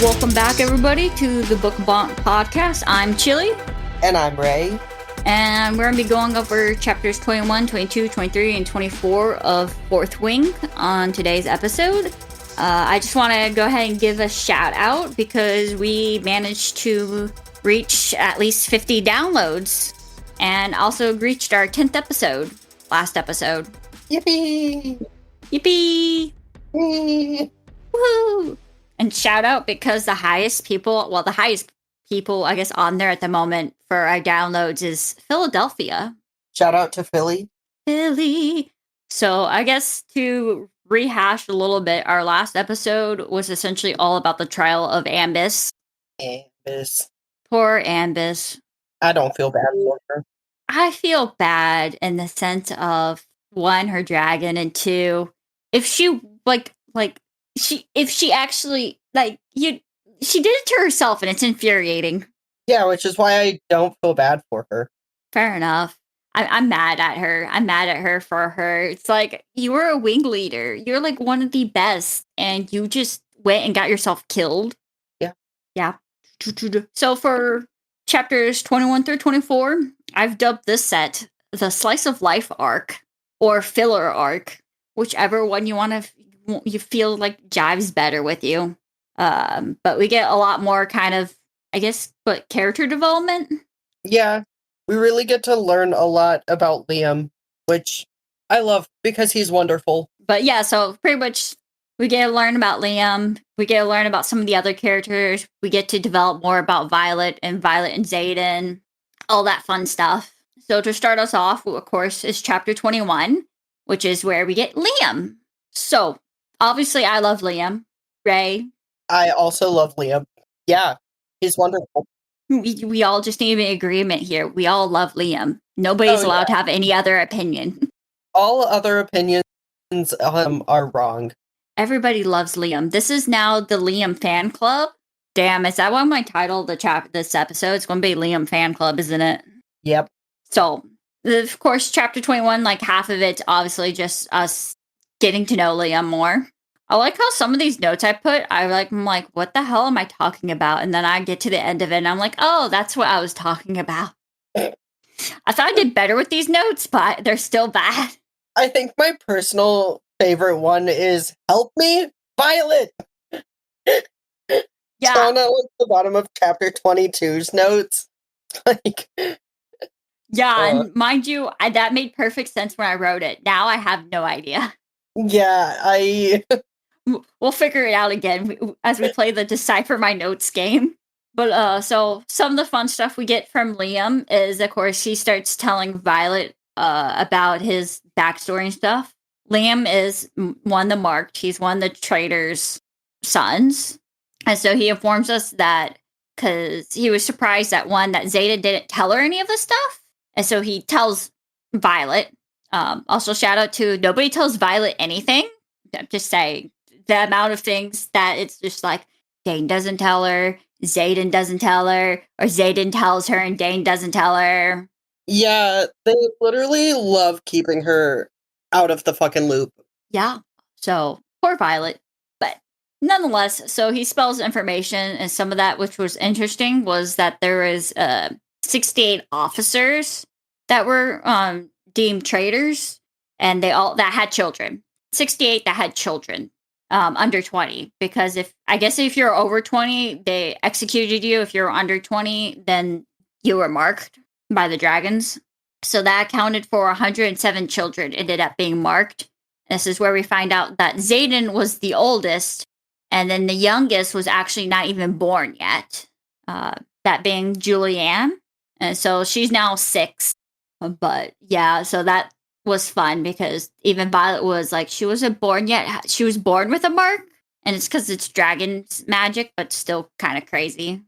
Welcome back, everybody, to the Book Bonk Podcast. I'm Chilly. And I'm Ray. And we're going to be going over chapters 21, 22, 23, and 24 of Fourth Wing on today's episode. I just want to go ahead and give a shout out because we managed to reach at least 50 downloads and also reached our 10th episode, last episode. Yippee! Yippee! Yippee! Woo! And shout out because the highest people, I guess, on there at the moment for our downloads is Philadelphia. Shout out to Philly. Philly. So I guess to rehash a little bit, our last episode was essentially all about the trial of Ambus. Ambus. Poor Ambus. I don't feel bad for her. I feel bad in the sense of, one, her dragon, and two, if she actually she did it to herself, and it's infuriating. Yeah, which is why I don't feel bad for her. Fair enough. I'm mad at her. I'm mad at her for her. It's like, you were a wing leader. You're like one of the best, and you just went and got yourself killed. Yeah. Yeah. So for chapters 21 through 24, I've dubbed this set the Slice of Life arc, or filler arc, whichever one you feel like jives better with you. But we get a lot more kind of, I guess, character development. Yeah, we really get to learn a lot about Liam, which I love because he's wonderful. But yeah, so pretty much we get to learn about Liam. We get to learn about some of the other characters. We get to develop more about Violet and Xaden, all that fun stuff. So to start us off, of course, is chapter 21, which is where we get Liam. So obviously, I love Liam. Ray? I also love Liam. Yeah, he's wonderful. We all just need an agreement here. We all love Liam. Nobody's allowed to have any other opinion. All other opinions are wrong. Everybody loves Liam. This is now the Liam fan club. Damn, is that what my title this episode? It's going to be Liam fan club, isn't it? Yep. So, of course, chapter 21, like half of it's obviously just us getting to know Liam more. I like how some of these notes I put, I'm like, what the hell am I talking about? And then I get to the end of it and I'm like, oh, that's what I was talking about. I thought I did better with these notes, but they're still bad. I think my personal favorite one is Help Me, Violet! Yeah. Down at the bottom of chapter 22's notes. Yeah, and mind you, that made perfect sense when I wrote it. Now I have no idea. Yeah, We'll figure it out again as we play the Decipher My Notes game. But, so some of the fun stuff we get from Liam is, of course, he starts telling Violet about his backstory and stuff. Liam is one of the marked. He's one of the traitor's sons. And so he informs us that, because he was surprised that Xaden didn't tell her any of this stuff. And so he tells Violet. Also, shout out to nobody tells Violet anything. I'm just saying, the amount of things that it's just like, Dane doesn't tell her, Xaden doesn't tell her, or Xaden tells her and Dane doesn't tell her. Yeah, they literally love keeping her out of the fucking loop. Yeah, so poor Violet. But nonetheless, so he spells information, and some of that, which was interesting, was that there was 68 officers that were deemed traitors, and that had children. 68 that had children under 20, because if you're over 20, they executed you. If you're under 20, then you were marked by the dragons. So that accounted for 107 children ended up being marked. This is where we find out that Xaden was the oldest, and then the youngest was actually not even born yet, that being Julianne. And so she's now 6. But yeah, so that was fun because even Violet was like, she wasn't born yet. She was born with a mark, and it's because it's dragon's magic, but still kind of crazy.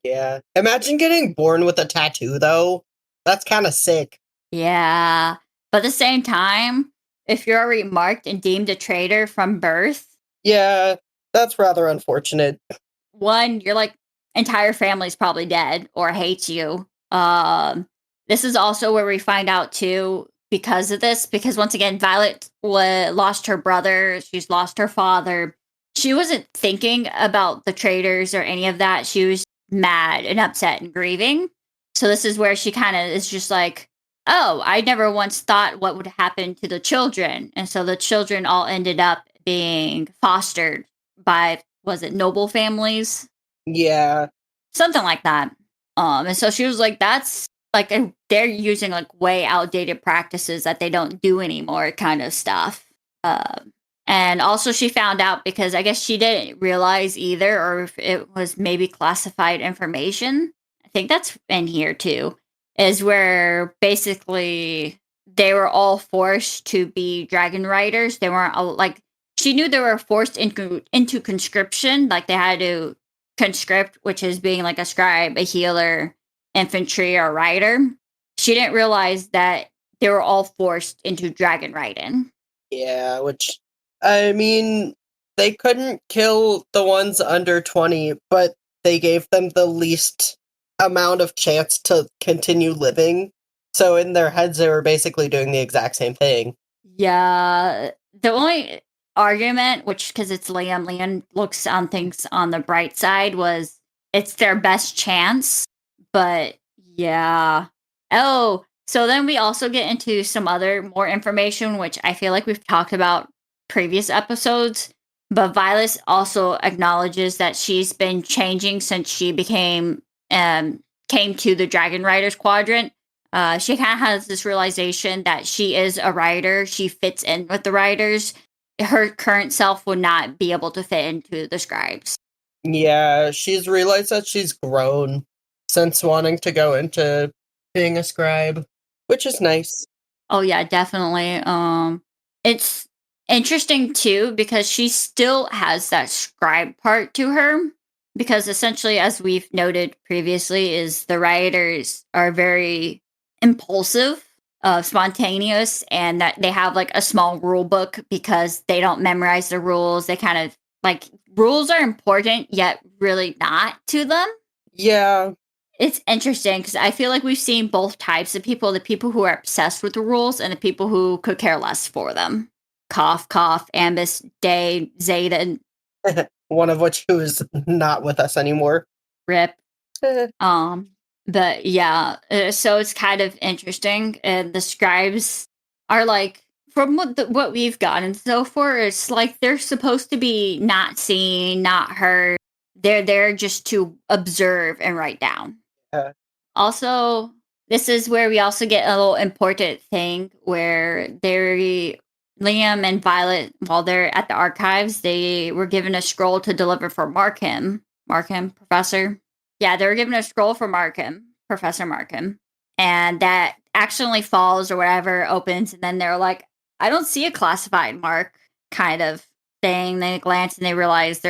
Yeah. Imagine getting born with a tattoo, though. That's kind of sick. Yeah. But at the same time, if you're already marked and deemed a traitor from birth. Yeah, that's rather unfortunate. One, your entire family's probably dead or hates you. This is also where we find out too, because of this, because once again, Violet lost her brother, she's lost her father, she wasn't thinking about the traitors or any of that. She was mad and upset and grieving. So this is where she kind of is just like, oh, I never once thought what would happen to the children. And so the children all ended up being fostered by, was it noble families? Yeah. Something like that. And so she was like, that's like, they're using like way outdated practices that they don't do anymore kind of stuff. And also she found out because I guess she didn't realize either, or if it was maybe classified information. I think that's in here too, is where basically they were all forced to be dragon riders. They weren't like, she knew they were forced into conscription. Like they had to conscript, which is being like a scribe, a healer, infantry, or rider. She didn't realize that they were all forced into dragon riding. Yeah, which, I mean, they couldn't kill the ones under 20, but they gave them the least amount of chance to continue living. So in their heads, they were basically doing the exact same thing. Yeah. The only argument, which, because it's Liam looks on things on the bright side, was it's their best chance. But yeah. Oh, so then we also get into some other more information, which I feel like we've talked about previous episodes. But Violet also acknowledges that she's been changing since she came to the Dragon Riders quadrant. She kind of has this realization that she is a rider. She fits in with the riders. Her current self would not be able to fit into the scribes. Yeah, she's realized that she's grown since wanting to go into being a scribe, which is nice. Oh yeah, definitely. It's interesting too because she still has that scribe part to her. Because essentially, as we've noted previously, is the writers are very impulsive, spontaneous, and that they have like a small rule book because they don't memorize the rules. They kind of like rules are important, yet really not to them. Yeah. It's interesting because I feel like we've seen both types of people, the people who are obsessed with the rules and the people who could care less for them. Cough, cough, Ambus, Day, Zayden. One of which who is not with us anymore. Rip. But yeah, so it's kind of interesting. And the scribes are like, from what we've gotten so far, it's like they're supposed to be not seen, not heard. They're there just to observe and write down. Also, this is where we also get a little important thing where Liam and Violet, while they're at the archives, they were given a scroll to deliver for Markham, Professor. Yeah, they were given a scroll for Markham, Professor Markham. And that accidentally falls or whatever, opens, and then they're like, I don't see a classified mark kind of thing. They glance and they realize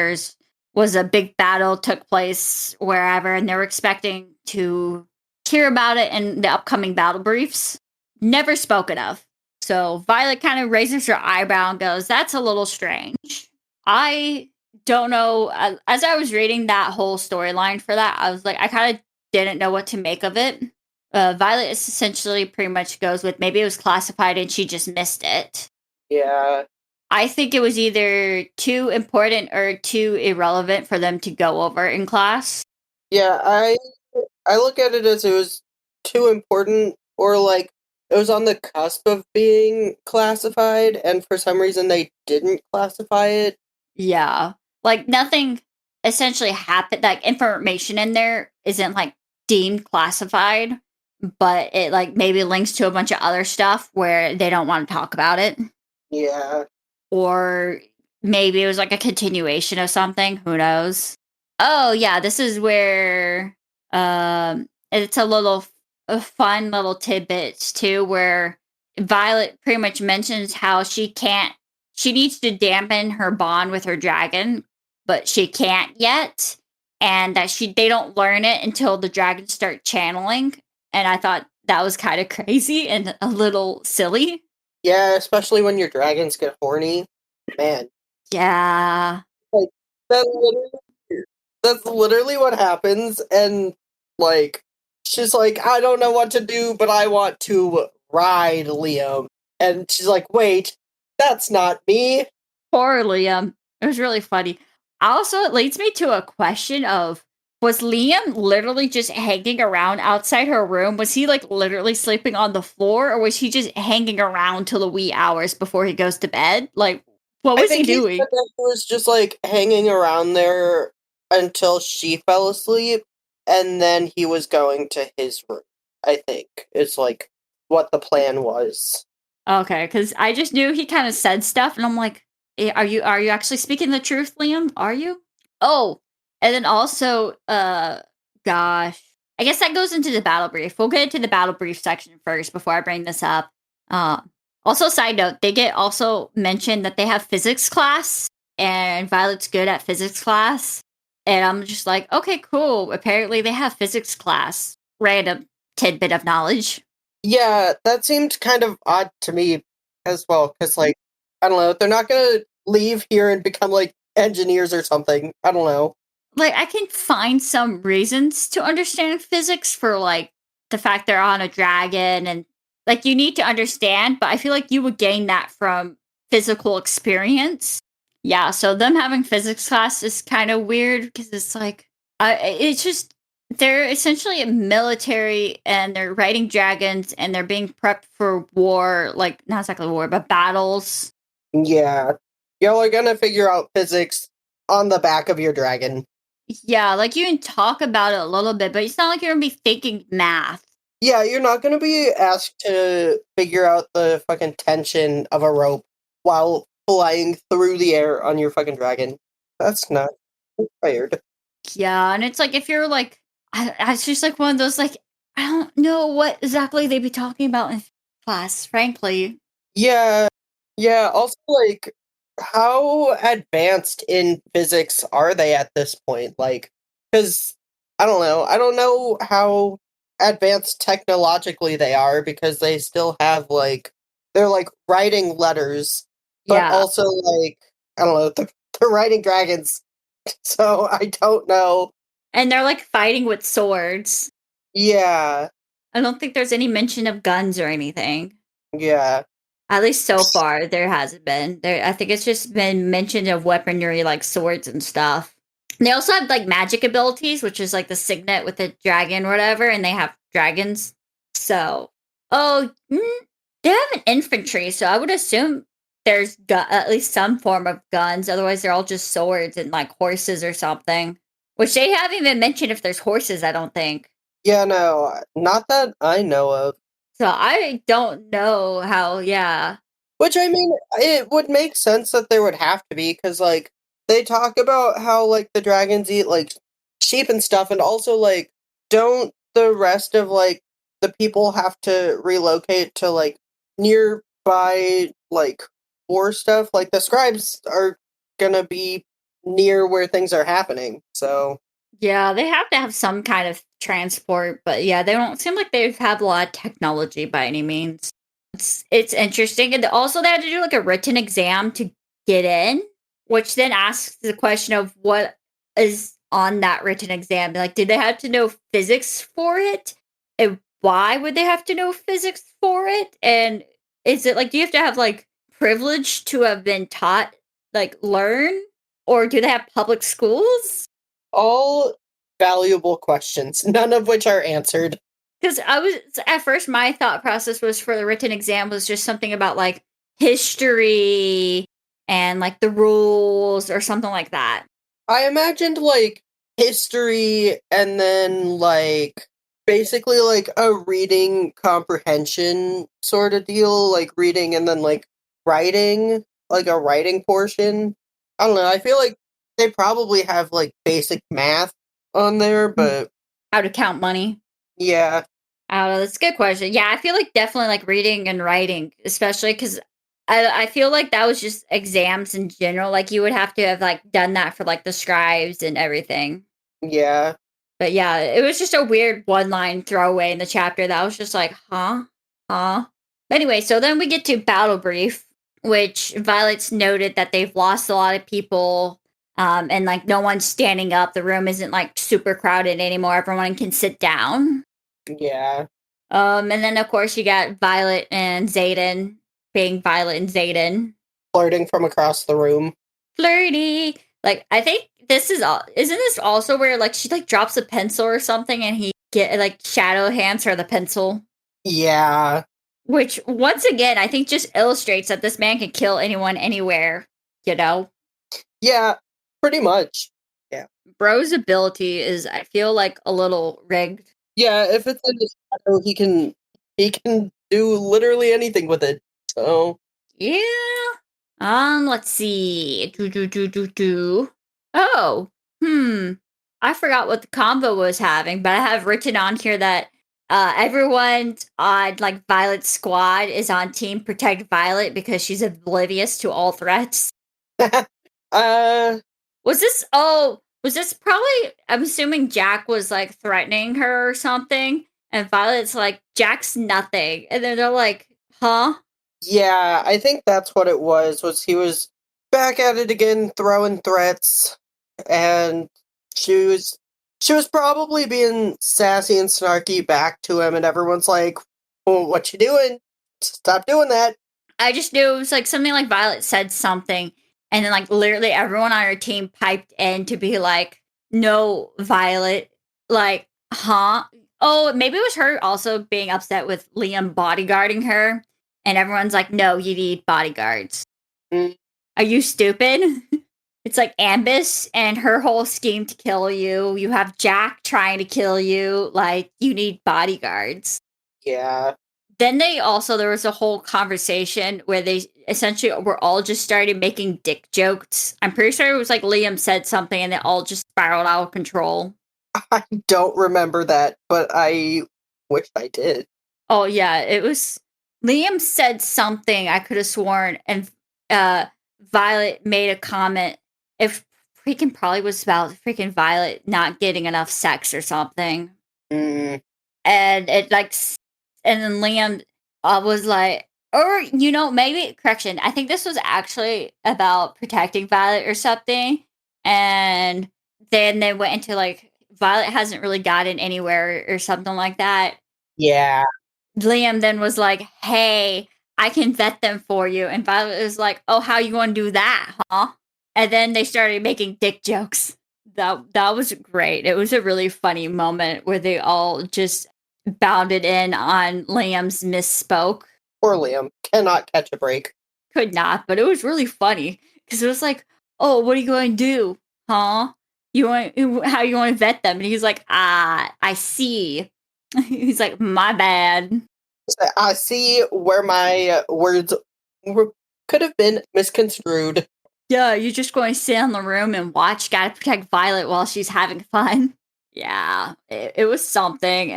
was a big battle took place wherever, and they were expecting to hear about it in the upcoming battle briefs. Never spoken of. So Violet kind of raises her eyebrow and goes, that's a little strange. I don't know. As I was reading that whole storyline for that, I was like, I kind of didn't know what to make of it. Violet essentially pretty much goes with maybe it was classified and she just missed it. Yeah. I think it was either too important or too irrelevant for them to go over in class. Yeah, I look at it as it was too important, or like it was on the cusp of being classified, and for some reason they didn't classify it. Yeah. Like nothing essentially happened, like information in there isn't like deemed classified, but it like maybe links to a bunch of other stuff where they don't want to talk about it. Yeah. Or maybe it was like a continuation of something. Who knows? Oh yeah, this is where it's a fun little tidbits too, where Violet pretty much mentions how she needs to dampen her bond with her dragon, but she can't yet, and that they don't learn it until the dragons start channeling. And I thought that was kind of crazy and a little silly. Yeah, especially when your dragons get horny. Man. Yeah. Like, that's literally what happens, and, like, she's like, I don't know what to do, but I want to ride Liam. And she's like, wait, that's not me. Poor Liam. It was really funny. Also, it leads me to a question of, was Liam literally just hanging around outside her room? Was he like literally sleeping on the floor, or was he just hanging around till the wee hours before he goes to bed? Like, what I was he think he said doing? that he was just like hanging around there until she fell asleep, and then he was going to his room. I think it's like what the plan was. Okay, because I just knew he kind of said stuff, and I'm like, are you actually speaking the truth, Liam? Are you? Oh, and then also, gosh, I guess that goes into the battle brief. We'll get into the battle brief section first before I bring this up. Uh, Also, side note, they get also mentioned that they have physics class, and Violet's good at physics class, and I'm just like, okay, cool. Apparently, they have physics class. Random tidbit of knowledge. Yeah, that seemed kind of odd to me as well, because, like, I don't know, they're not gonna leave here and become, like, engineers or something. I don't know. Like, I can find some reasons to understand physics for, like, the fact they're on a dragon and, like, you need to understand, but I feel like you would gain that from physical experience. Yeah, so them having physics class is kind of weird because it's like, it's just, they're essentially a military and they're riding dragons and they're being prepped for war, like, not exactly war, but battles. Yeah. Y'all are gonna figure out physics on the back of your dragon. Yeah, like, you can talk about it a little bit, but it's not like you're gonna be thinking math. Yeah, you're not gonna be asked to figure out the fucking tension of a rope while flying through the air on your fucking dragon. That's not weird. Yeah, and it's like if you're like, it's just like one of those like I don't know what exactly they be talking about in class. Frankly, Yeah, yeah. Also, like, how advanced in physics are they at this point? Like, because I don't know. I don't know how advanced technologically they are because they still have like they're like writing letters, but yeah, also like I don't know. They're writing dragons, so I don't know. and they're like fighting with swords. Yeah, I don't think there's any mention of guns or anything. yeah, At least so far, there hasn't been. There, I think it's just been mentioned of weaponry like swords and stuff. They also have like magic abilities, which is like the signet with the dragon or whatever, and they have dragons. So, they have an infantry, so I would assume there's at least some form of guns. Otherwise, they're all just swords and like horses or something. Which they haven't even mentioned if there's horses. I don't think. yeah. No, not that I know of. So I don't know how. Yeah, Which I mean, it would make sense that there would have to be because like they talk about how like the dragons eat like sheep and stuff, and also like don't the rest of like the people have to relocate to like nearby like war stuff? Like the scribes are gonna be near where things are happening, so yeah, they have to have some kind of transport, but yeah, they don't seem like they've had a lot of technology by any means. It's interesting, and also they had to do like a written exam to get in, which then asks the question of what is on that written exam. Like, did they have to know physics for it? And why would they have to know physics for it? And is it like, do you have to have like privilege to have been taught, like learn, or do they have public schools? all valuable questions, none of which are answered. Because I was at first, my thought process was for the written exam was just something about like history and like the rules or something like that. I imagined like history and then like basically like a reading comprehension sort of deal, like reading and then like writing, like a writing portion. I don't know. I feel like they probably have like basic math on there, but How to count money. yeah, I don't know. That's a good question. Yeah, I feel like definitely like reading and writing, especially because I feel like that was just exams in general. Like you would have to have like done that for like the scribes and everything. yeah. But yeah, it was just a weird one line throwaway in the chapter that was just like, huh? Huh? Anyway, so then we get to Battle Brief, which Violet's noted that they've lost a lot of people. And like no one's standing up. The room isn't like super crowded anymore. Everyone can sit down. Yeah. And then of course you got Violet and Zayden being Violet and Zayden. Flirting from across the room. flirty. Like, I think this is all. Isn't this also where like she like drops a pencil or something, and he get like shadow hands her the pencil? Yeah. Which once again, I think just illustrates that this man can kill anyone, anywhere. You know, Yeah, pretty much. Bro's ability is, I feel like, a little rigged. Yeah, if it's in his shadow, he can do literally anything with it. So Yeah. Let's see. Oh, I forgot what the combo was having, but I have written on here that everyone on like Violet's squad is on Team Protect Violet because she's oblivious to all threats. uh Was this? Oh, was this probably? I'm assuming Jack was like threatening her or something, and Violet's like, "Jack's nothing," and then they're like, "Huh?" yeah, I think that's what it was he was back at it again, throwing threats, and she was she was probably being sassy and snarky back to him, and everyone's like, well, what you doing? Stop doing that. I just knew it was like something like Violet said something, and then like literally everyone on her team piped in to be like, "No, Violet, like, huh?" Oh, maybe it was her also being upset with Liam bodyguarding her, and everyone's like, "No, you need bodyguards. Mm, Are you stupid?" It's like Ambus and her whole scheme to kill you. You have Jack trying to kill you. Like, you need bodyguards. yeah. Then there was a whole conversation where they essentially were all just started making dick jokes. I'm pretty sure it was like Liam said something and they all just spiraled out of control. I don't remember that, but I wish I did. Oh yeah, it was Liam said something I could have sworn, and Violet made a comment. If freaking probably was about freaking Violet not getting enough sex or something. Mm, And it like and then Liam was like, or maybe correction, I think this was actually about protecting Violet or something, and then they went into like Violet hasn't really gotten anywhere or something like that. yeah. Liam then was like, hey, I can vet them for you, and Violet was like, oh, how you gonna do that, huh? And then they started making dick jokes. That was great. It was a really funny moment where they all just bounded in on Liam's misspoke. Poor Liam cannot catch a break. Could not, but it was really funny because it was like, "Oh, what are you going to do, huh? How you want to vet them?" And he's like, I see." He's like, "My bad." I see where my words could have been misconstrued. Yeah, you're just going to sit in the room and watch. Got to protect Violet while she's having fun. Yeah, it was something.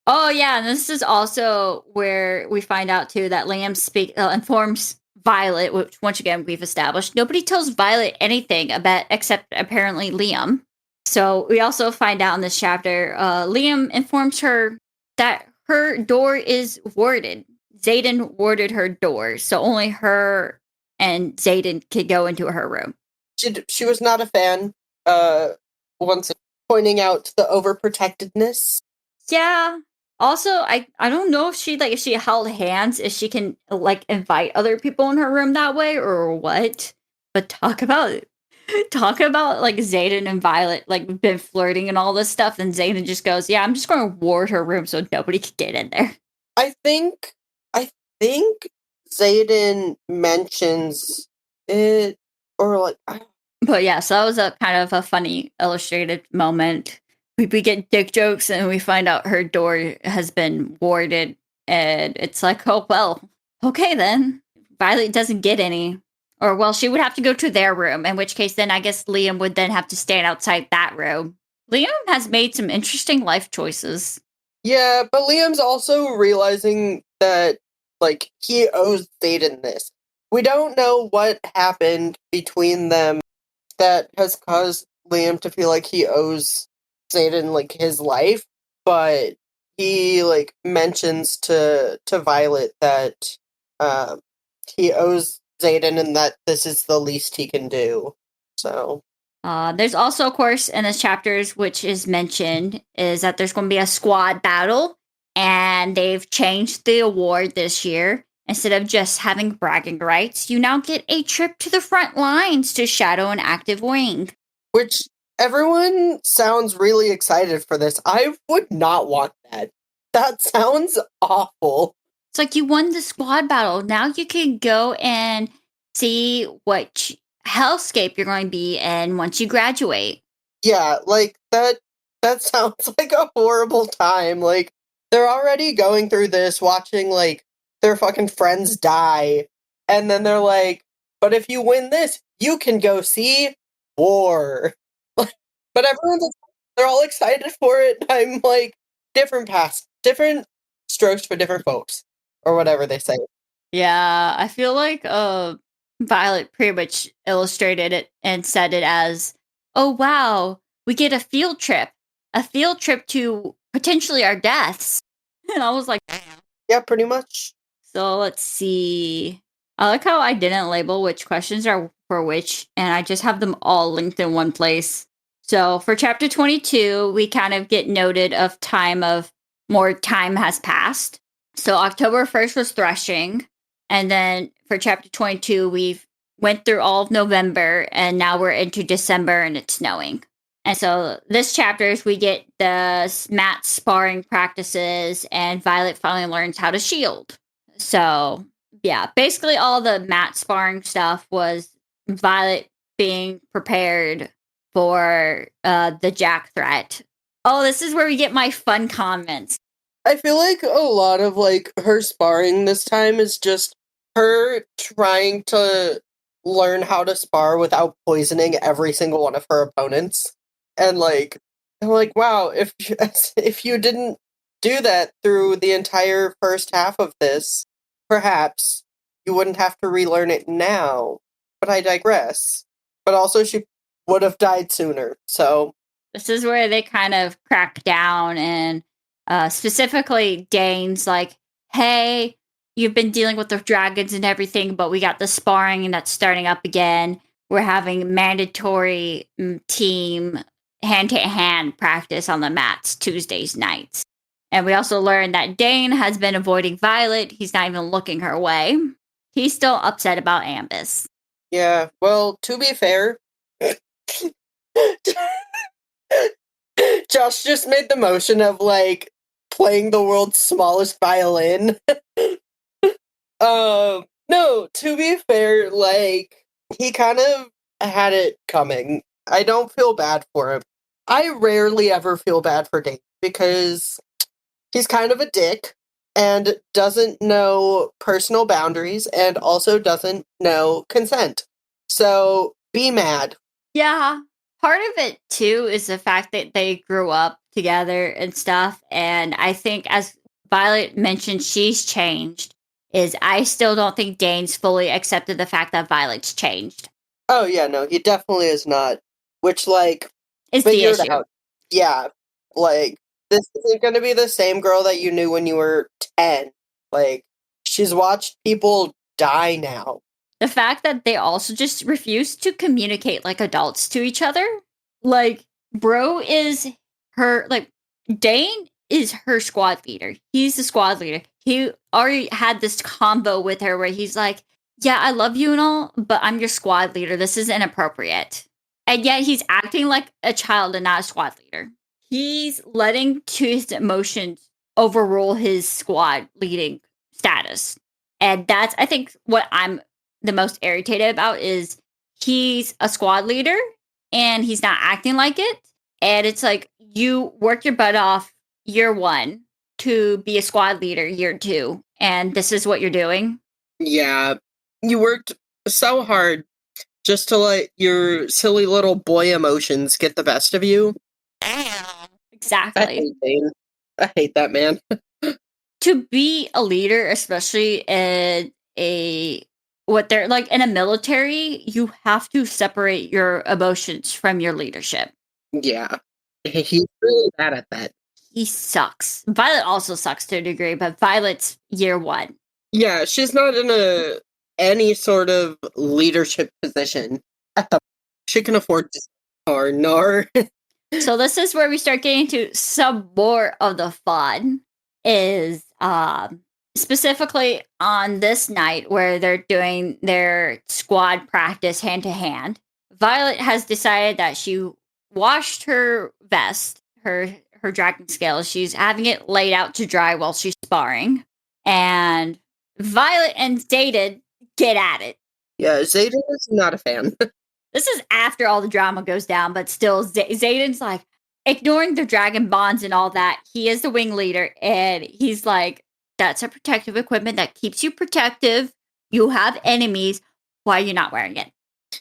Oh yeah, and this is also where we find out too that Liam informs Violet, which once again we've established nobody tells Violet anything about except apparently Liam. So we also find out in this chapter, Liam informs her that her door is warded. Xaden warded her door, so only her and Xaden could go into her room. She was not a fan. Once pointing out the overprotectedness. Yeah. Also, I don't know if she held hands, if she can like invite other people in her room that way or what. But talk about like Xaden and Violet like been flirting and all this stuff, and Xaden just goes, "Yeah, I'm just going to ward her room so nobody can get in there." I think Xaden mentions it, or like, But yeah, so that was a kind of a funny illustrated moment. We get dick jokes and we find out her door has been warded, and it's like, oh well, okay then. Violet doesn't get any. Or well, she would have to go to their room, in which case then I guess Liam would then have to stand outside that room. Liam has made some interesting life choices. yeah, but Liam's also realizing that like he owes Xaden this. We don't know what happened between them that has caused Liam to feel like he owes Xaden like his life, but he like mentions to Violet that he owes Xaden and that this is the least he can do. So There's also, of course, in this chapters, which is mentioned, is that there's going to be a squad battle, and they've changed the award this year. Instead of just having bragging rights, you now get a trip to the front lines to shadow an active wing. Which everyone sounds really excited for this. I would not want that. That sounds awful. It's like you won the squad battle. Now you can go and see what hellscape you're going to be in once you graduate. Yeah, like that sounds like a horrible time. Like they're already going through this, watching like their fucking friends die, and then they're like, but if you win this, you can go see war. But they're all excited for it. I'm like, different paths, different strokes for different folks, or whatever they say. Yeah, I feel like Violet pretty much illustrated it and said it as, oh wow, we get a field trip to potentially our deaths. And I was like, Yeah, pretty much. so let's see. I like how I didn't label which questions are for which, and I just have them all linked in one place. So for chapter 22, we kind of get noted of more time has passed. So October 1st was threshing. And then for chapter 22, we've went through all of November, and now we're into December and it's snowing. And so this chapter is we get the mat sparring practices, and Violet finally learns how to shield. So yeah, basically all the mat sparring stuff was Violet being prepared for the Jack threat. Oh, this is where we get my fun comments. I feel like a lot of like her sparring this time is just her trying to learn how to spar without poisoning every single one of her opponents. And like I'm like, wow, if you didn't do that through the entire first half of this, perhaps you wouldn't have to relearn it now. But I digress. But also she would have died sooner. So this is where they kind of crack down, and specifically Dane's like, hey, you've been dealing with the dragons and everything, but we got the sparring and that's starting up again. We're having mandatory team hand-to-hand practice on the mats Tuesdays nights. And we also learned that Dane has been avoiding Violet. He's not even looking her way. He's still upset about Ambus. Yeah, well, to be fair, Josh just made the motion of like playing the world's smallest violin. No, to be fair, like he kind of had it coming. I don't feel bad for him. I rarely ever feel bad for Dane because he's kind of a dick and doesn't know personal boundaries and also doesn't know consent. So be mad. Yeah. Part of it, too, is the fact that they grew up together and stuff. And I think, as Violet mentioned, she's changed. I still don't think Dane's fully accepted the fact that Violet's changed. Oh, yeah, no, he definitely is not. Which, like, Is the figured issue. out. Yeah, like, this isn't going to be the same girl that you knew when you were 10. Like, she's watched people die now. The fact that they also just refuse to communicate like adults to each other. Like, bro is her, like, Dane is her squad leader. He's the squad leader. He already had this combo with her where he's like, yeah, I love you and all, but I'm your squad leader. This is inappropriate. And yet he's acting like a child and not a squad leader. He's letting his emotions overrule his squad leading status. And that's, I think, what I'm the most irritated about is he's a squad leader and he's not acting like it. And it's like, you work your butt off year 1 to be a squad leader year 2. And this is what you're doing. Yeah, you worked so hard just to let your silly little boy emotions get the best of you. Exactly. I hate that man. To be a leader, especially in what they're like in a military, you have to separate your emotions from your leadership. Yeah. He's really bad at that. He sucks. Violet also sucks to a degree, but Violet's year 1. Yeah, she's not in any sort of leadership position. She can afford to or nor. So this is where we start getting to some more of the fun. Is specifically on this night where they're doing their squad practice hand to hand, Violet has decided that she washed her vest, her dragon scales. She's having it laid out to dry while she's sparring. And Violet and Zayden get at it. Yeah, Zayden is not a fan. This is after all the drama goes down, but still, Zayden's like, ignoring the dragon bonds and all that, he is the wing leader, and he's like, that's a protective equipment that keeps you protective. You have enemies. Why are you not wearing it?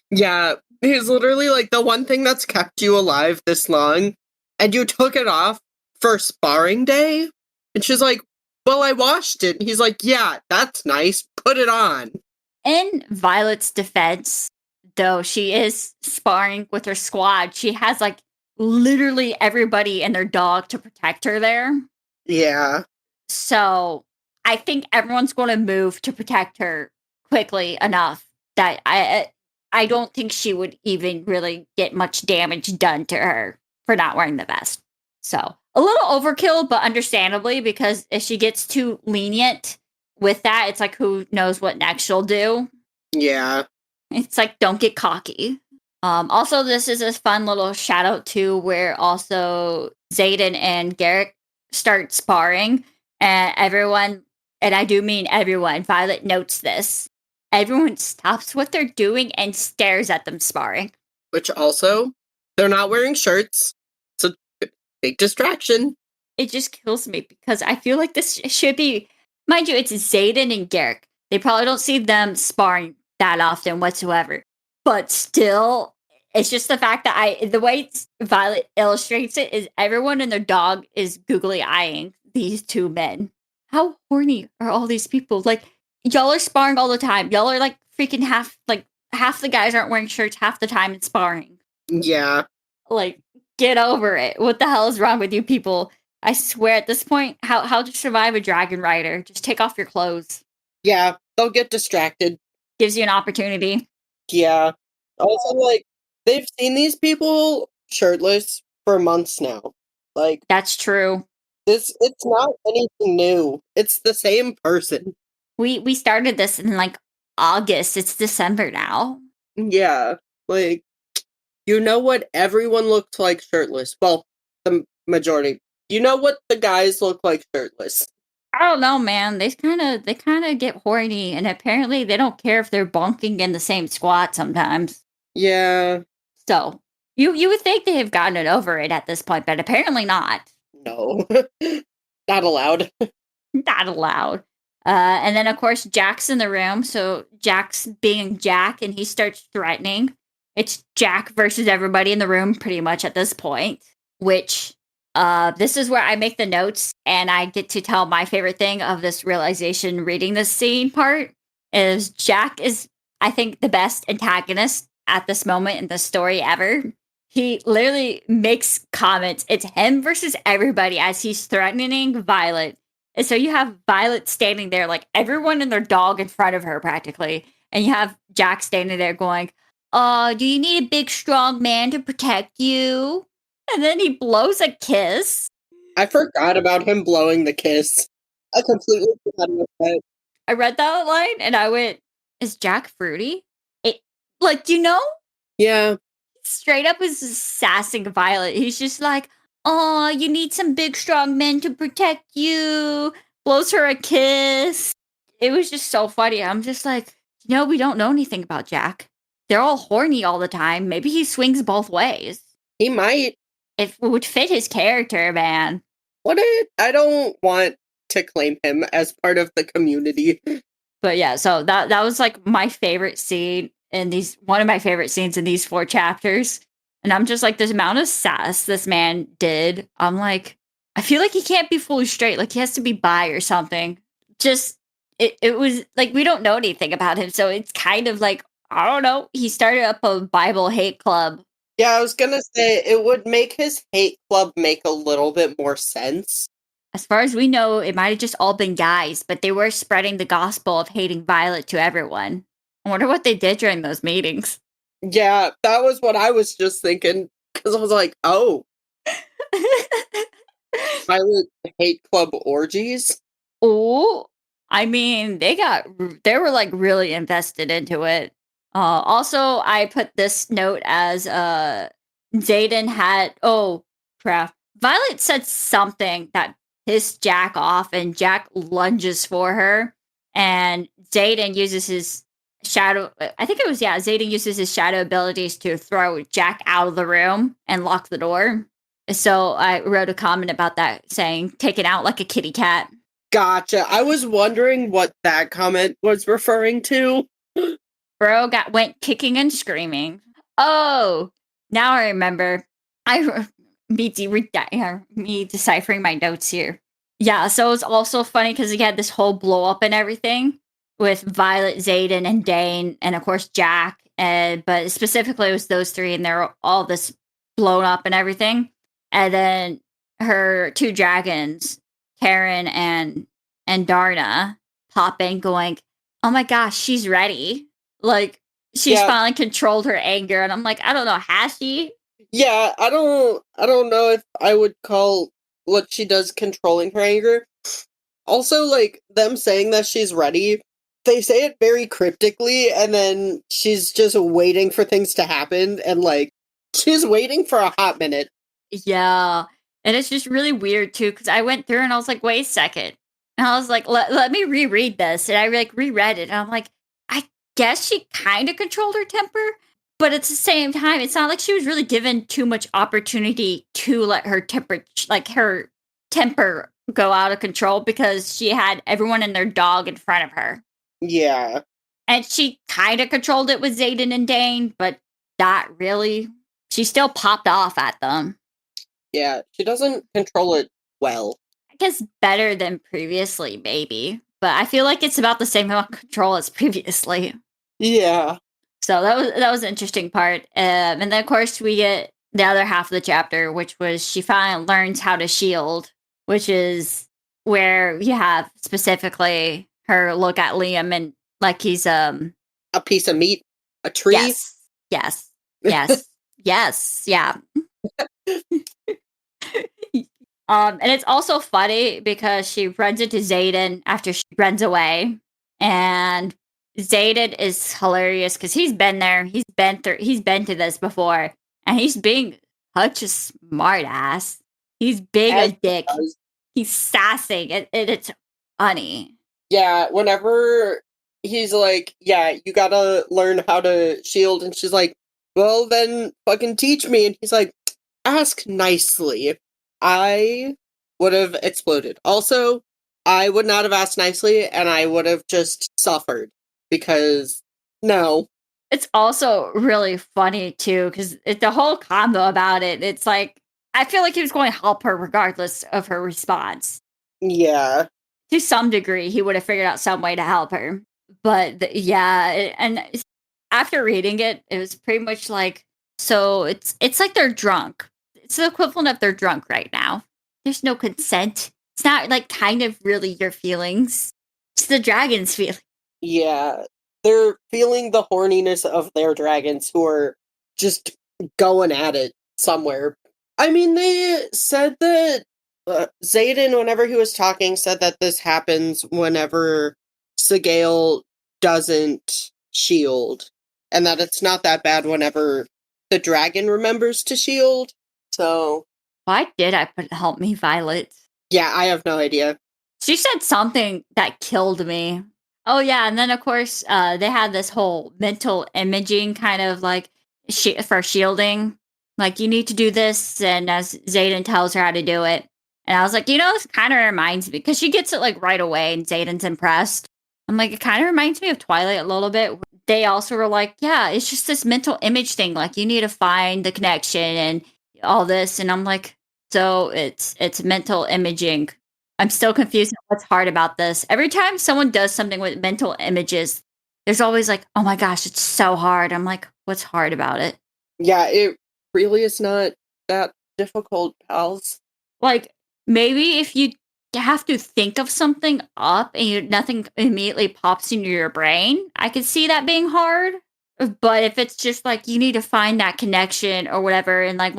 Yeah, he's literally like, the one thing that's kept you alive this long, and you took it off for sparring day? And she's like, well, I washed it. And he's like, yeah, that's nice. Put it on. In Violet's defense, though she is sparring with her squad, she has like literally everybody and their dog to protect her there. Yeah. So I think everyone's going to move to protect her quickly enough that I don't think she would even really get much damage done to her for not wearing the vest. So a little overkill, but understandably, because if she gets too lenient with that, it's like, who knows what next she'll do. Yeah. It's like, don't get cocky. Also, this is a fun little shout out to where also Zayden and Garrick start sparring, and everyone, and I do mean everyone, Violet notes this. Everyone stops what they're doing and stares at them sparring. Which also, they're not wearing shirts. It's a big distraction. It just kills me because I feel like this should be, mind you, it's Zayden and Garrick. They probably don't see them sparring that often whatsoever. But still, it's just the fact that the way Violet illustrates it is everyone and their dog is googly eyeing these two men. How horny are all these people? Like, y'all are sparring all the time. Y'all are like freaking half the guys aren't wearing shirts half the time in sparring. Yeah. Like, get over it. What the hell is wrong with you people? I swear at this point, how to survive a dragon rider? Just take off your clothes. Yeah, they'll get distracted. Gives you an opportunity. Yeah. Also, like, they've seen these people shirtless for months now. Like, that's true. It's not anything new. It's the same person. We started this in like August. It's December now. Yeah. Like, you know what everyone looks like shirtless. Well, the majority. You know what the guys look like shirtless. I don't know, man. They kind of get horny, and apparently they don't care if they're bonking in the same squat sometimes. Yeah. So you would think they have gotten it over it at this point, but apparently not. No, not allowed. Not allowed. And then of course Jack's in the room, so Jack's being Jack, and he starts threatening. It's Jack versus everybody in the room, pretty much at this point. Which this is where I make the notes, and I get to tell my favorite thing of this realization reading this scene part is Jack is, I think, the best antagonist at this moment in the story ever. He literally makes comments. It's him versus everybody as he's threatening Violet. And so you have Violet standing there, like everyone and their dog in front of her practically. And you have Jack standing there going, do you need a big, strong man to protect you? And then he blows a kiss. I forgot about him blowing the kiss. I completely forgot about that. I read that line and I went, is Jack fruity? You know? Yeah. Straight up is sassing Violet. He's just like, oh, you need some big, strong men to protect you. Blows her a kiss. It was just so funny. I'm just like, we don't know anything about Jack. They're all horny all the time. Maybe he swings both ways. He might. It would fit his character, man. I don't want to claim him as part of the community. But yeah, so that was like my favorite scene in one of my favorite scenes in these 4 chapters. And I'm just like, this amount of sass this man did. I'm like, I feel like he can't be fully straight. Like he has to be bi or something. Just, it was like, we don't know anything about him. So it's kind of like, I don't know. He started up a Bible hate club. Yeah, I was gonna say, it would make his hate club make a little bit more sense. As far as we know, it might have just all been guys, but they were spreading the gospel of hating Violet to everyone. I wonder what they did during those meetings. Yeah, that was what I was just thinking, because I was like, oh. Violet hate club orgies? Oh, I mean, they were like really invested into it. Also, I put this note as Zayden had, oh crap, Violet said something that pissed Jack off, and Jack lunges for her, and Zayden uses his shadow. I think it was, yeah, Zayden uses his shadow abilities to throw Jack out of the room and lock the door. So I wrote a comment about that saying, taken out like a kitty cat. Gotcha. I was wondering what that comment was referring to. Bro went kicking and screaming. Oh, now I remember. Me deciphering my notes here. Yeah, so it was also funny because he had this whole blow up and everything with Violet, Zayden, and Dane, and of course Jack. But specifically, it was those three, and they're all this blown up and everything. And then her two dragons, Karen and Darna, pop in, going, "Oh my gosh, she's ready!" Like she's finally controlled her anger, and I'm like, I don't know, has she? Yeah, I don't know if I would call what she does controlling her anger. Also, like, them saying that she's ready, they say it very cryptically, and then she's just waiting for things to happen, and, like, she's waiting for a hot minute. Yeah, and it's just really weird, too, because I went through and I was like, wait a second. And I was like, let me reread this, and I, like, reread it, and I'm like, I guess she kind of controlled her temper, but at the same time, it's not like she was really given too much opportunity to let her temper go out of control, because she had everyone and their dog in front of her. Yeah. And she kind of controlled it with Zayden and Dane, but not really. She still popped off at them. Yeah, she doesn't control it well. I guess better than previously, maybe. But I feel like it's about the same amount of control as previously. Yeah. So that was an interesting part. And then, of course, we get the other half of the chapter, which was she finally learns how to shield, which is where you have specifically her look at Liam and like he's a piece of meat, a tree. Yes, yeah. And it's also funny because she runs into Zayden after she runs away, and Zayden is hilarious because he's been there. He's been to this before, and he's being such a smart ass. He's being a dick. He's sassing, and it's funny. Yeah, whenever he's like, yeah, you gotta learn how to shield, and she's like, well, then fucking teach me. And he's like, ask nicely. I would have exploded. Also, I would not have asked nicely, and I would have just suffered. Because, no. It's also really funny, too, because the whole combo about it, it's like, I feel like he was going to help her regardless of her response. Yeah. To some degree, he would have figured out some way to help her. But, and after reading it, it was pretty much like, so it's like they're drunk. It's the equivalent of they're drunk right now. There's no consent. It's not like kind of really your feelings. It's the dragon's feeling. Yeah. They're feeling the horniness of their dragons who are just going at it somewhere. I mean, they said that Zayden, whenever he was talking, said that this happens whenever Sigale doesn't shield. And that it's not that bad whenever the dragon remembers to shield. So... Why did I put help me, Violet? Yeah, I have no idea. She said something that killed me. Oh, yeah, and then, of course, they had this whole mental imaging kind of, like, for shielding. Like, you need to do this, and as Zayden tells her how to do it. And I was like, this kind of reminds me, because she gets it, like, right away, and Zayden's impressed. I'm like, it kind of reminds me of Twilight a little bit. They also were like, yeah, it's just this mental image thing. Like, you need to find the connection and all this. And I'm like, so it's mental imaging. I'm still confused on what's hard about this. Every time someone does something with mental images, there's always like, oh my gosh, it's so hard. I'm like, what's hard about it? Yeah, it really is not that difficult, pals. Like, maybe if you have to think of something up and nothing immediately pops into your brain, I could see that being hard. But if it's just like you need to find that connection or whatever, and like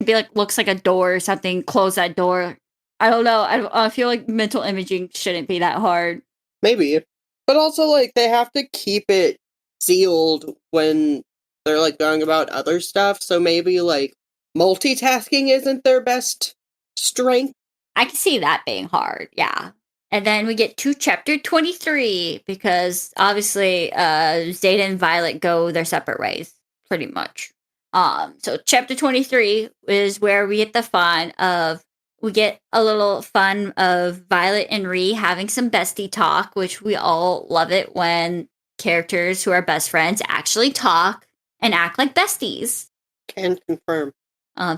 be like looks like a door or something, close that door. I don't know. I feel like mental imaging shouldn't be that hard. Maybe. But also, like, they have to keep it sealed when they're, like, going about other stuff, so maybe, like, multitasking isn't their best strength. I can see that being hard, yeah. And then we get to chapter 23, because obviously Zeta and Violet go their separate ways, pretty much. So chapter 23 is where we get the fun of, we get a little fun of Violet and Ree having some bestie talk, which we all love it when characters who are best friends actually talk and act like besties. Can confirm.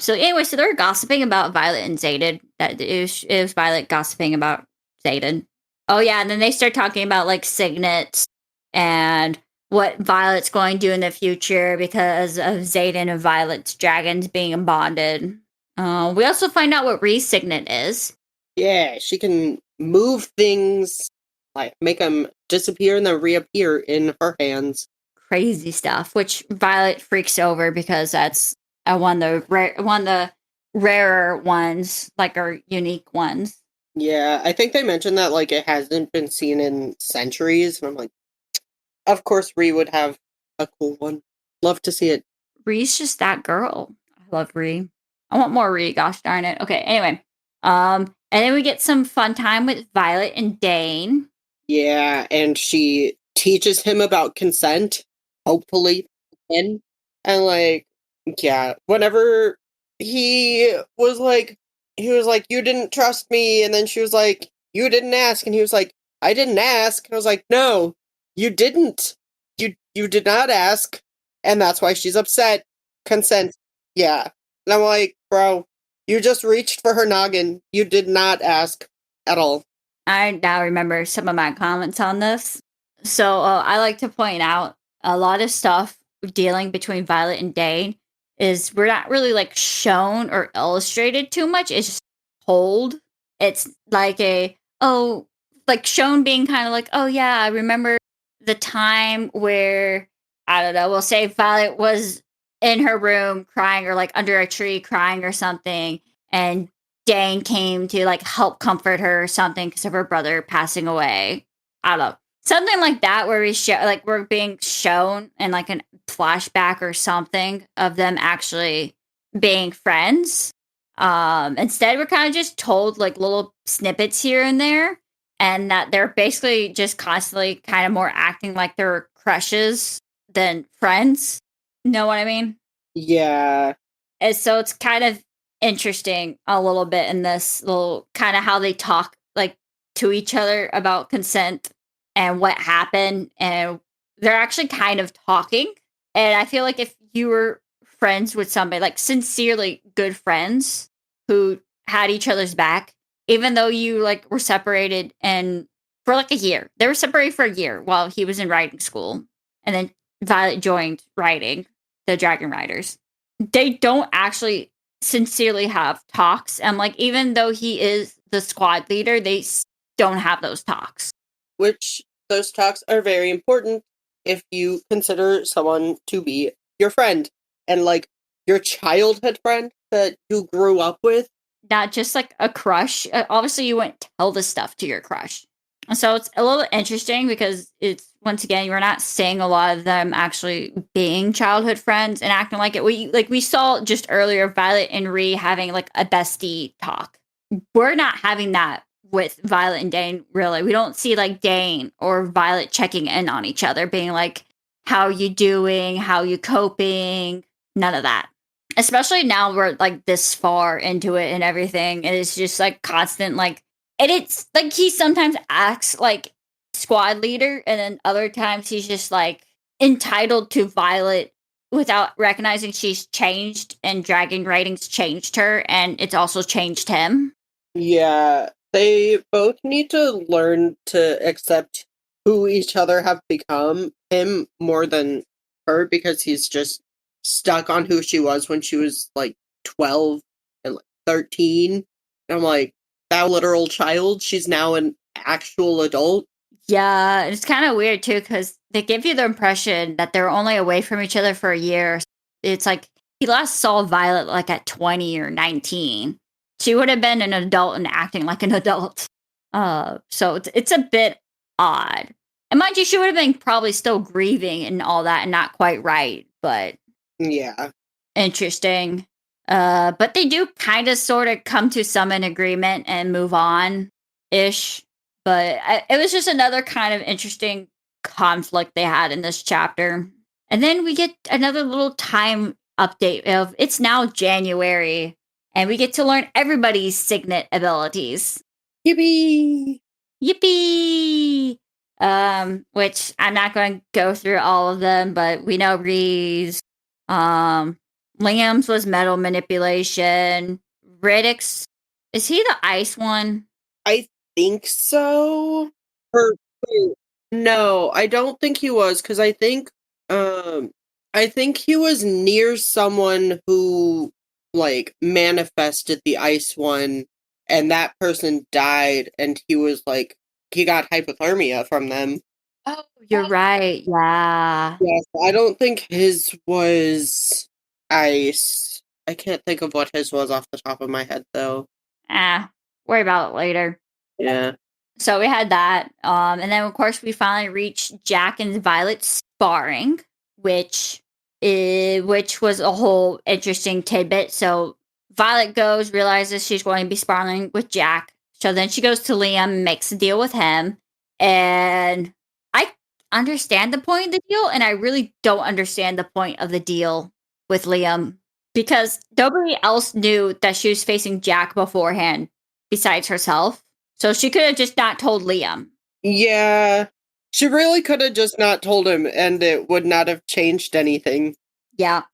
So anyway, so they're gossiping about Violet and Zayden. That it was Violet gossiping about Zayden. Oh yeah, and then they start talking about like signets and what Violet's going to do in the future because of Zayden and Violet's dragons being bonded. We also find out what Ree's signet is. Yeah, she can move things, like make them disappear and then reappear in her hands. Crazy stuff, which Violet freaks over because that's one of the rarer ones, like our unique ones. Yeah, I think they mentioned that like it hasn't been seen in centuries, and I'm like, of course Ree would have a cool one. Love to see it. Ree's just that girl. I love Ree. I want more Ree, gosh darn it. Okay, anyway. And then we get some fun time with Violet and Dane. Yeah, and she teaches him about consent, hopefully. And like, yeah, whenever he was like, you didn't trust me, and then she was like, you didn't ask, and he was like, I didn't ask, and I was like, no, you didn't. You did not ask, and that's why she's upset. Consent. Yeah. And I'm like, bro, you just reached for her noggin. You did not ask at all. I now remember some of my comments on this. So I like to point out a lot of stuff dealing between Violet and Dane is we're not really like shown or illustrated too much. It's just told. It's like like shown being kind of like, oh yeah, I remember the time where, I don't know, we'll say Violet was in her room crying or like under a tree crying or something, and Dane came to like help comfort her or something because of her brother passing away. I don't know. Something like that where we're being shown in like a flashback or something of them actually being friends. Instead we're kind of just told like little snippets here and there, and that they're basically just constantly kind of more acting like they're crushes than friends. Know what I mean? Yeah. And so it's kind of interesting a little bit in this little kind of how they talk like to each other about consent and what happened, and they're actually kind of talking. And I feel like if you were friends with somebody, like sincerely good friends who had each other's back, even though you like were separated and for like a year, they were separated for a year while he was in writing school, and then Violet joined writing the Dragon Riders. They don't actually sincerely have talks. And like, even though he is the squad leader, they don't have those talks. Which those talks are very important if you consider someone to be your friend and like your childhood friend that you grew up with. Not just like a crush. Obviously, you wouldn't tell this stuff to your crush. So it's a little interesting because it's, once again, you're not seeing a lot of them actually being childhood friends and acting like it. We saw just earlier Violet and Ree having like a bestie talk. We're not having that with Violet and Dane, really. We don't see like Dane or Violet checking in on each other, being like, how you doing? How you coping? None of that. Especially now we're like this far into it and everything. And it's just like constant like, and it's like he sometimes acts like squad leader, and then other times he's just like entitled to Violet without recognizing she's changed, and dragon writings changed her, and it's also changed him. Yeah, they both need to learn to accept who each other have become, him more than her, because he's just stuck on who she was when she was like 12 and like 13. And I'm like, that literal child, she's now an actual adult. Yeah, it's kind of weird too, because they give you the impression that they're only away from each other for a year. It's like he last saw Violet like at 20 or 19. She would have been an adult and acting like an adult. So it's a bit odd. And mind you, she would have been probably still grieving and all that and not quite right, but Yeah. interesting. But they do kind of sort of come to some an agreement and move on ish. But it was just another kind of interesting conflict they had in this chapter. And then we get another little time update of it's now January and we get to learn everybody's signet abilities. Yippee! Yippee! Which I'm not going to go through all of them, but we know Ree's. Liam's was metal manipulation. Riddick's, is he the ice one? I think so. Or no, I don't think he was, because I think he was near someone who like manifested the ice one, and that person died, and he was like he got hypothermia from them. Oh, you're right. Yeah. Yes, I don't think his was ice. I can't think of what his was off the top of my head, though. Worry about it later. Yeah. So we had that. And then, of course, we finally reached Jack and Violet sparring, which was a whole interesting tidbit. So Violet realizes she's going to be sparring with Jack. So then she goes to Liam, makes a deal with him. And I understand the point of the deal, and I really don't understand the point of the deal with Liam, because nobody else knew that she was facing Jack beforehand besides herself. So she could have just not told Liam. Yeah. She really could have just not told him, and it would not have changed anything. Yeah.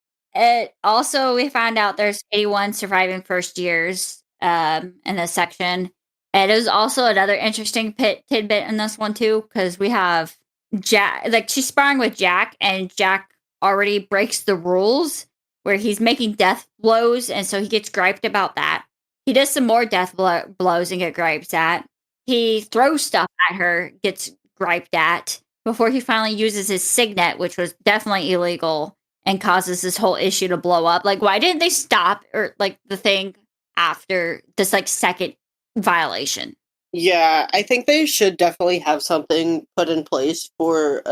Also, we found out there's 81 surviving first years in this section. And it was also another interesting tidbit in this one, too, because we have Jack, like she's sparring with Jack, and Jack already breaks the rules where he's making death blows, and so he gets griped about that. He does some more death blows and get griped at. He throws stuff at her, gets griped at, before he finally uses his signet, which was definitely illegal, and causes this whole issue to blow up. Like, why didn't they stop or like the thing after this like second violation? Yeah, I think they should definitely have something put in place for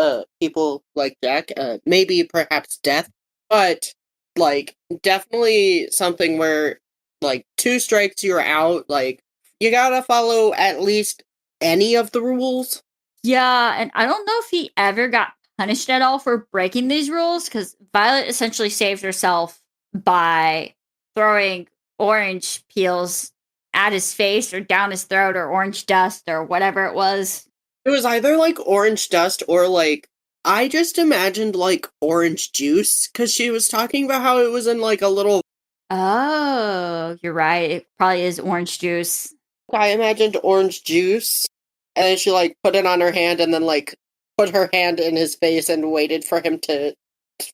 people like Jack. Maybe perhaps death, but like definitely something where like 2 strikes you're out. Like you gotta follow at least any of the rules. Yeah, and I don't know if he ever got punished at all for breaking these rules, because Violet essentially saved herself by throwing orange peels at his face or down his throat or orange dust or whatever it was. It was either like orange dust or like I just imagined like orange juice, because she was talking about how it was in like a little. Oh, you're right. It probably is orange juice. I imagined orange juice, and then she like put it on her hand and then like put her hand in his face and waited for him to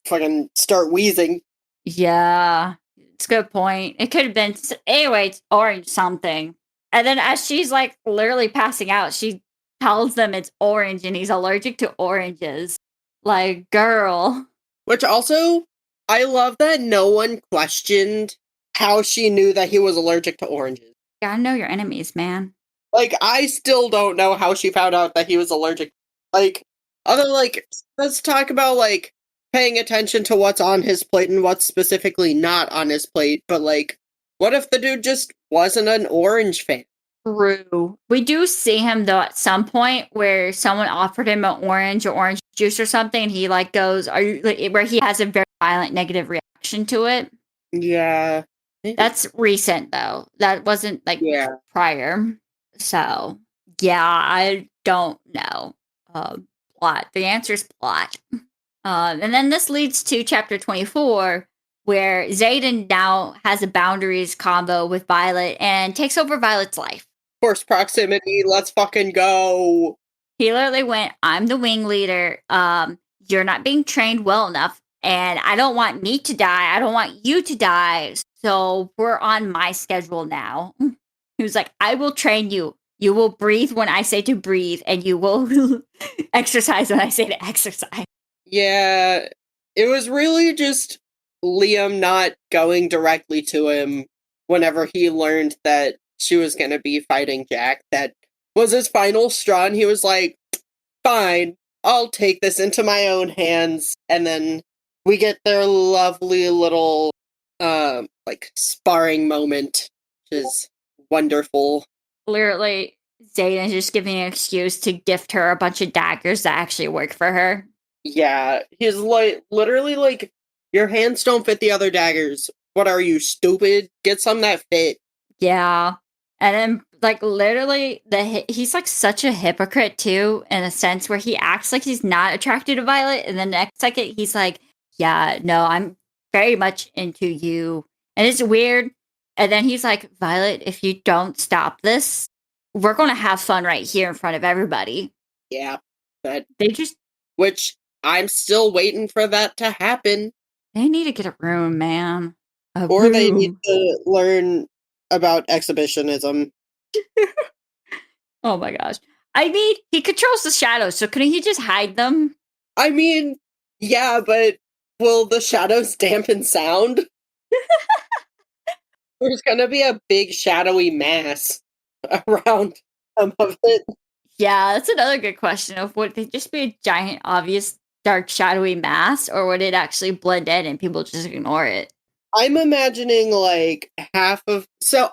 fucking start wheezing. Yeah, it's a good point. It could have been, anyway, it's orange something. And then as she's like literally passing out, she tells them it's orange and he's allergic to oranges. Like, girl. Which also, I love that no one questioned how she knew that he was allergic to oranges. You gotta know your enemies, man. Like, I still don't know how she found out that he was allergic. Like, let's talk about, like, paying attention to what's on his plate and what's specifically not on his plate, but, like, what if the dude just wasn't an orange fan? True. We do see him, though, at some point where someone offered him an orange or orange juice or something, and he, like, goes, are you, like, where he has a very violent negative reaction to it. Yeah. That's recent, though. That wasn't, like, prior. So, yeah, I don't know. Plot. The answer is plot. And then this leads to chapter 24, where Xaden now has a boundaries combo with Violet and takes over Violet's life. Force proximity, let's fucking go. He literally went, I'm the wing leader. You're not being trained well enough, and I don't want me to die. I don't want you to die. So we're on my schedule now. He was like, I will train you. You will breathe when I say to breathe, and you will exercise when I say to exercise. Yeah, it was really just Liam not going directly to him whenever he learned that she was going to be fighting Jack. That was his final straw, and he was like, fine, I'll take this into my own hands. And then we get their lovely little, sparring moment, which is wonderful. Literally, Zayden's just giving an excuse to gift her a bunch of daggers that actually work for her. Yeah, he's literally like, your hands don't fit the other daggers. What are you, stupid? Get some that fit. Yeah. And then, literally, he's, such a hypocrite, too, in a sense where he acts like he's not attracted to Violet, and the next second, he's like, yeah, no, I'm very much into you. And it's weird. And then he's like, Violet, if you don't stop this, we're going to have fun right here in front of everybody. Yeah. Which I'm still waiting for that to happen. They need to get a room, man. They need to learn about exhibitionism. Oh my gosh. I mean, he controls the shadows, so couldn't he just hide them? I mean, yeah, but will the shadows dampen sound? There's gonna be a big shadowy mass around some of it. Yeah, that's another good question of would it just be a giant, obvious, dark, shadowy mass, or would it actually blend in and people just ignore it? I'm imagining half of... So,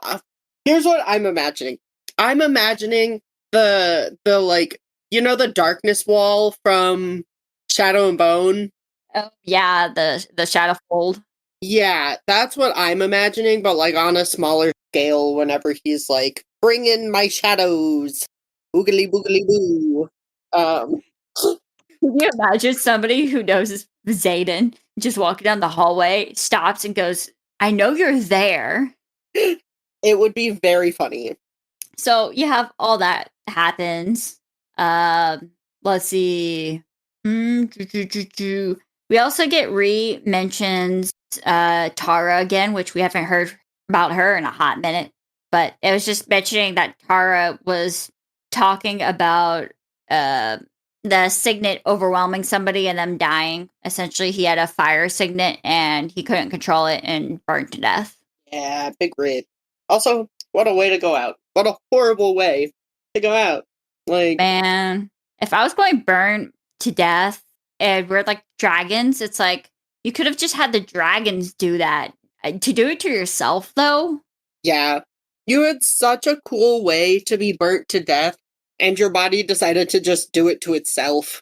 here's what I'm imagining. I'm imagining the the darkness wall from Shadow and Bone. Oh, yeah, the shadow fold. Yeah, that's what I'm imagining, but on a smaller scale whenever he's like, bring in my shadows. Boogly boogly boo. Can you imagine somebody who knows Zayden just walking down the hallway, stops and goes, I know you're there. It would be very funny. So you have all that happens. Let's see. We also get mentions Tara again, which we haven't heard about her in a hot minute. But it was just mentioning that Tara was talking about the signet overwhelming somebody and them dying. Essentially, he had a fire signet and he couldn't control it and burned to death. Yeah, big rip. Also, what a way to go out. What a horrible way to go out. Man, if I was going burn to death and we're dragons, it's you could have just had the dragons do that. To do it to yourself, though? Yeah. You had such a cool way to be burnt to death, and your body decided to just do it to itself.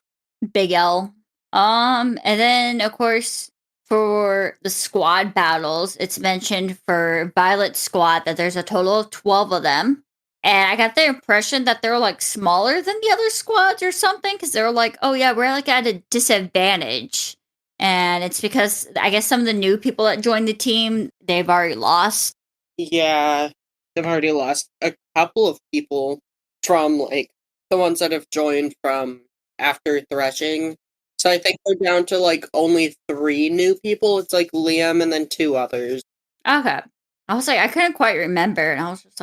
Big L. And then, of course, for the squad battles, it's mentioned for Violet's squad that there's a total of 12 of them. And I got the impression that they're smaller than the other squads or something, because they were oh yeah, we're at a disadvantage. And it's because I guess some of the new people that joined the team, they've already lost. Yeah, they've already lost a couple of people from the ones that have joined from after Threshing. So I think they're down to only 3 new people. It's Liam and then 2 others. Okay. I was I couldn't quite remember, and I was just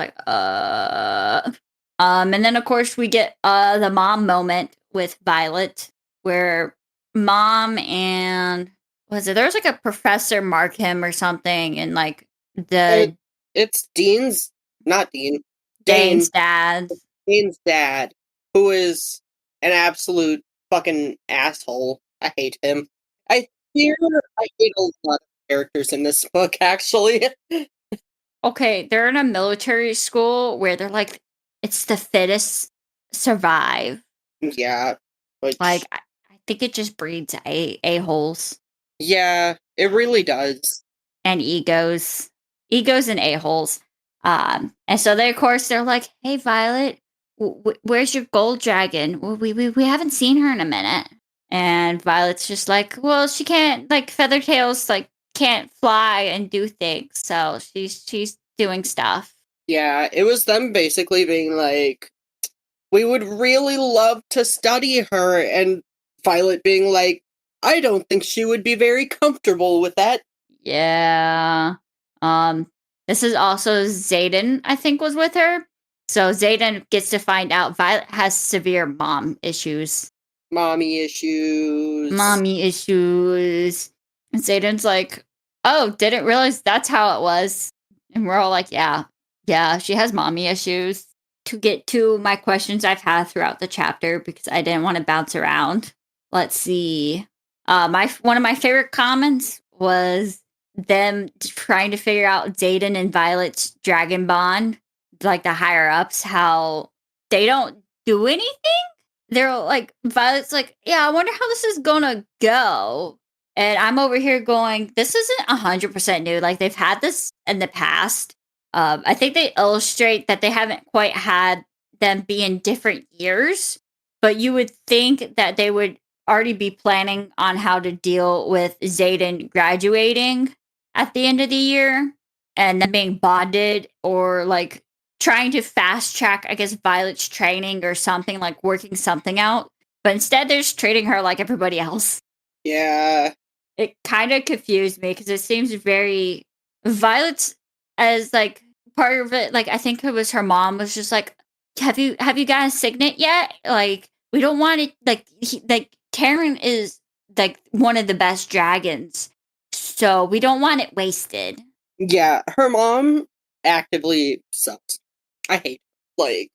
and then of course we get the mom moment with Violet, where mom and there was a professor mark him or something, and it's Dean's, not Dean, Dane's dad. Dane's dad, who is an absolute fucking asshole. I hate him. I hate a lot of characters in this book, actually. Okay, they're in a military school where they're it's the fittest survive. Yeah. I think it just breeds a-holes. Yeah, it really does. And egos. Egos and a-holes. And so they, of course, they're hey, Violet, where's your gold dragon? We haven't seen her in a minute. And Violet's just well, she can't, Feathertail's, can't fly and do things, so she's doing stuff. Yeah, it was them basically being we would really love to study her, and Violet being I don't think she would be very comfortable with that. Yeah. This is also Zayden, I think, was with her. So Zayden gets to find out Violet has severe mom issues. Mommy issues. And Zayden's oh, didn't realize that's how it was. And we're all yeah, she has mommy issues. to get to my questions I've had throughout the chapter because I didn't want to bounce around. Let's see. My one of my favorite comments was them trying to figure out Xaden and Violet's dragon bond, like the higher ups, how they don't do anything. They're like, Violet's like, yeah, I wonder how this is gonna go. And I'm over here going, this isn't 100% new. Like, they've had this in the past. I think they illustrate that they haven't quite had them be in different years, but you would think that they would already be planning on how to deal with Xaden graduating at the end of the year and then being bonded or like trying to fast track, I guess, Violet's training or something, like working something out. But instead, they're just treating her like everybody else. Yeah. It kind of confused me because it seems very Violet's as like part of it. Like I think it was her mom was just like, have you got a signet yet? Like we don't want it. Like Karen is like one of the best dragons, so we don't want it wasted. Yeah, her mom actively sucks. I hate her. Like,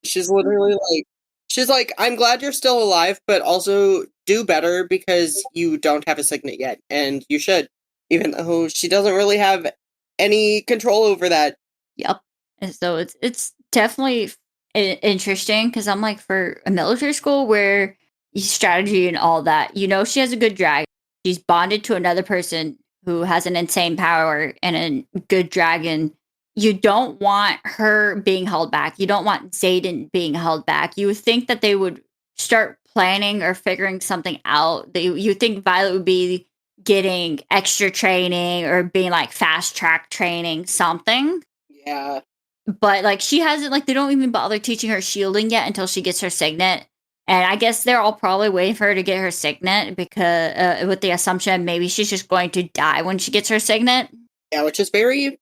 she's literally like, she's like, I'm glad you're still alive, but also do better because you don't have a signet yet, and you should, even though she doesn't really have any control over that. Yep. And so it's definitely interesting because I'm like, for a military school where strategy and all that, you know, she has a good dragon. She's bonded to another person who has an insane power and a good dragon. You don't want her being held back. You don't want Xaden being held back. You would think that they would start planning or figuring something out. You think Violet would be getting extra training or being like fast track training, something. Yeah. But like she hasn't, like they don't even bother teaching her shielding yet until she gets her signet. And I guess they're all probably waiting for her to get her signet because with the assumption maybe she's just going to die when she gets her signet. Yeah, which is very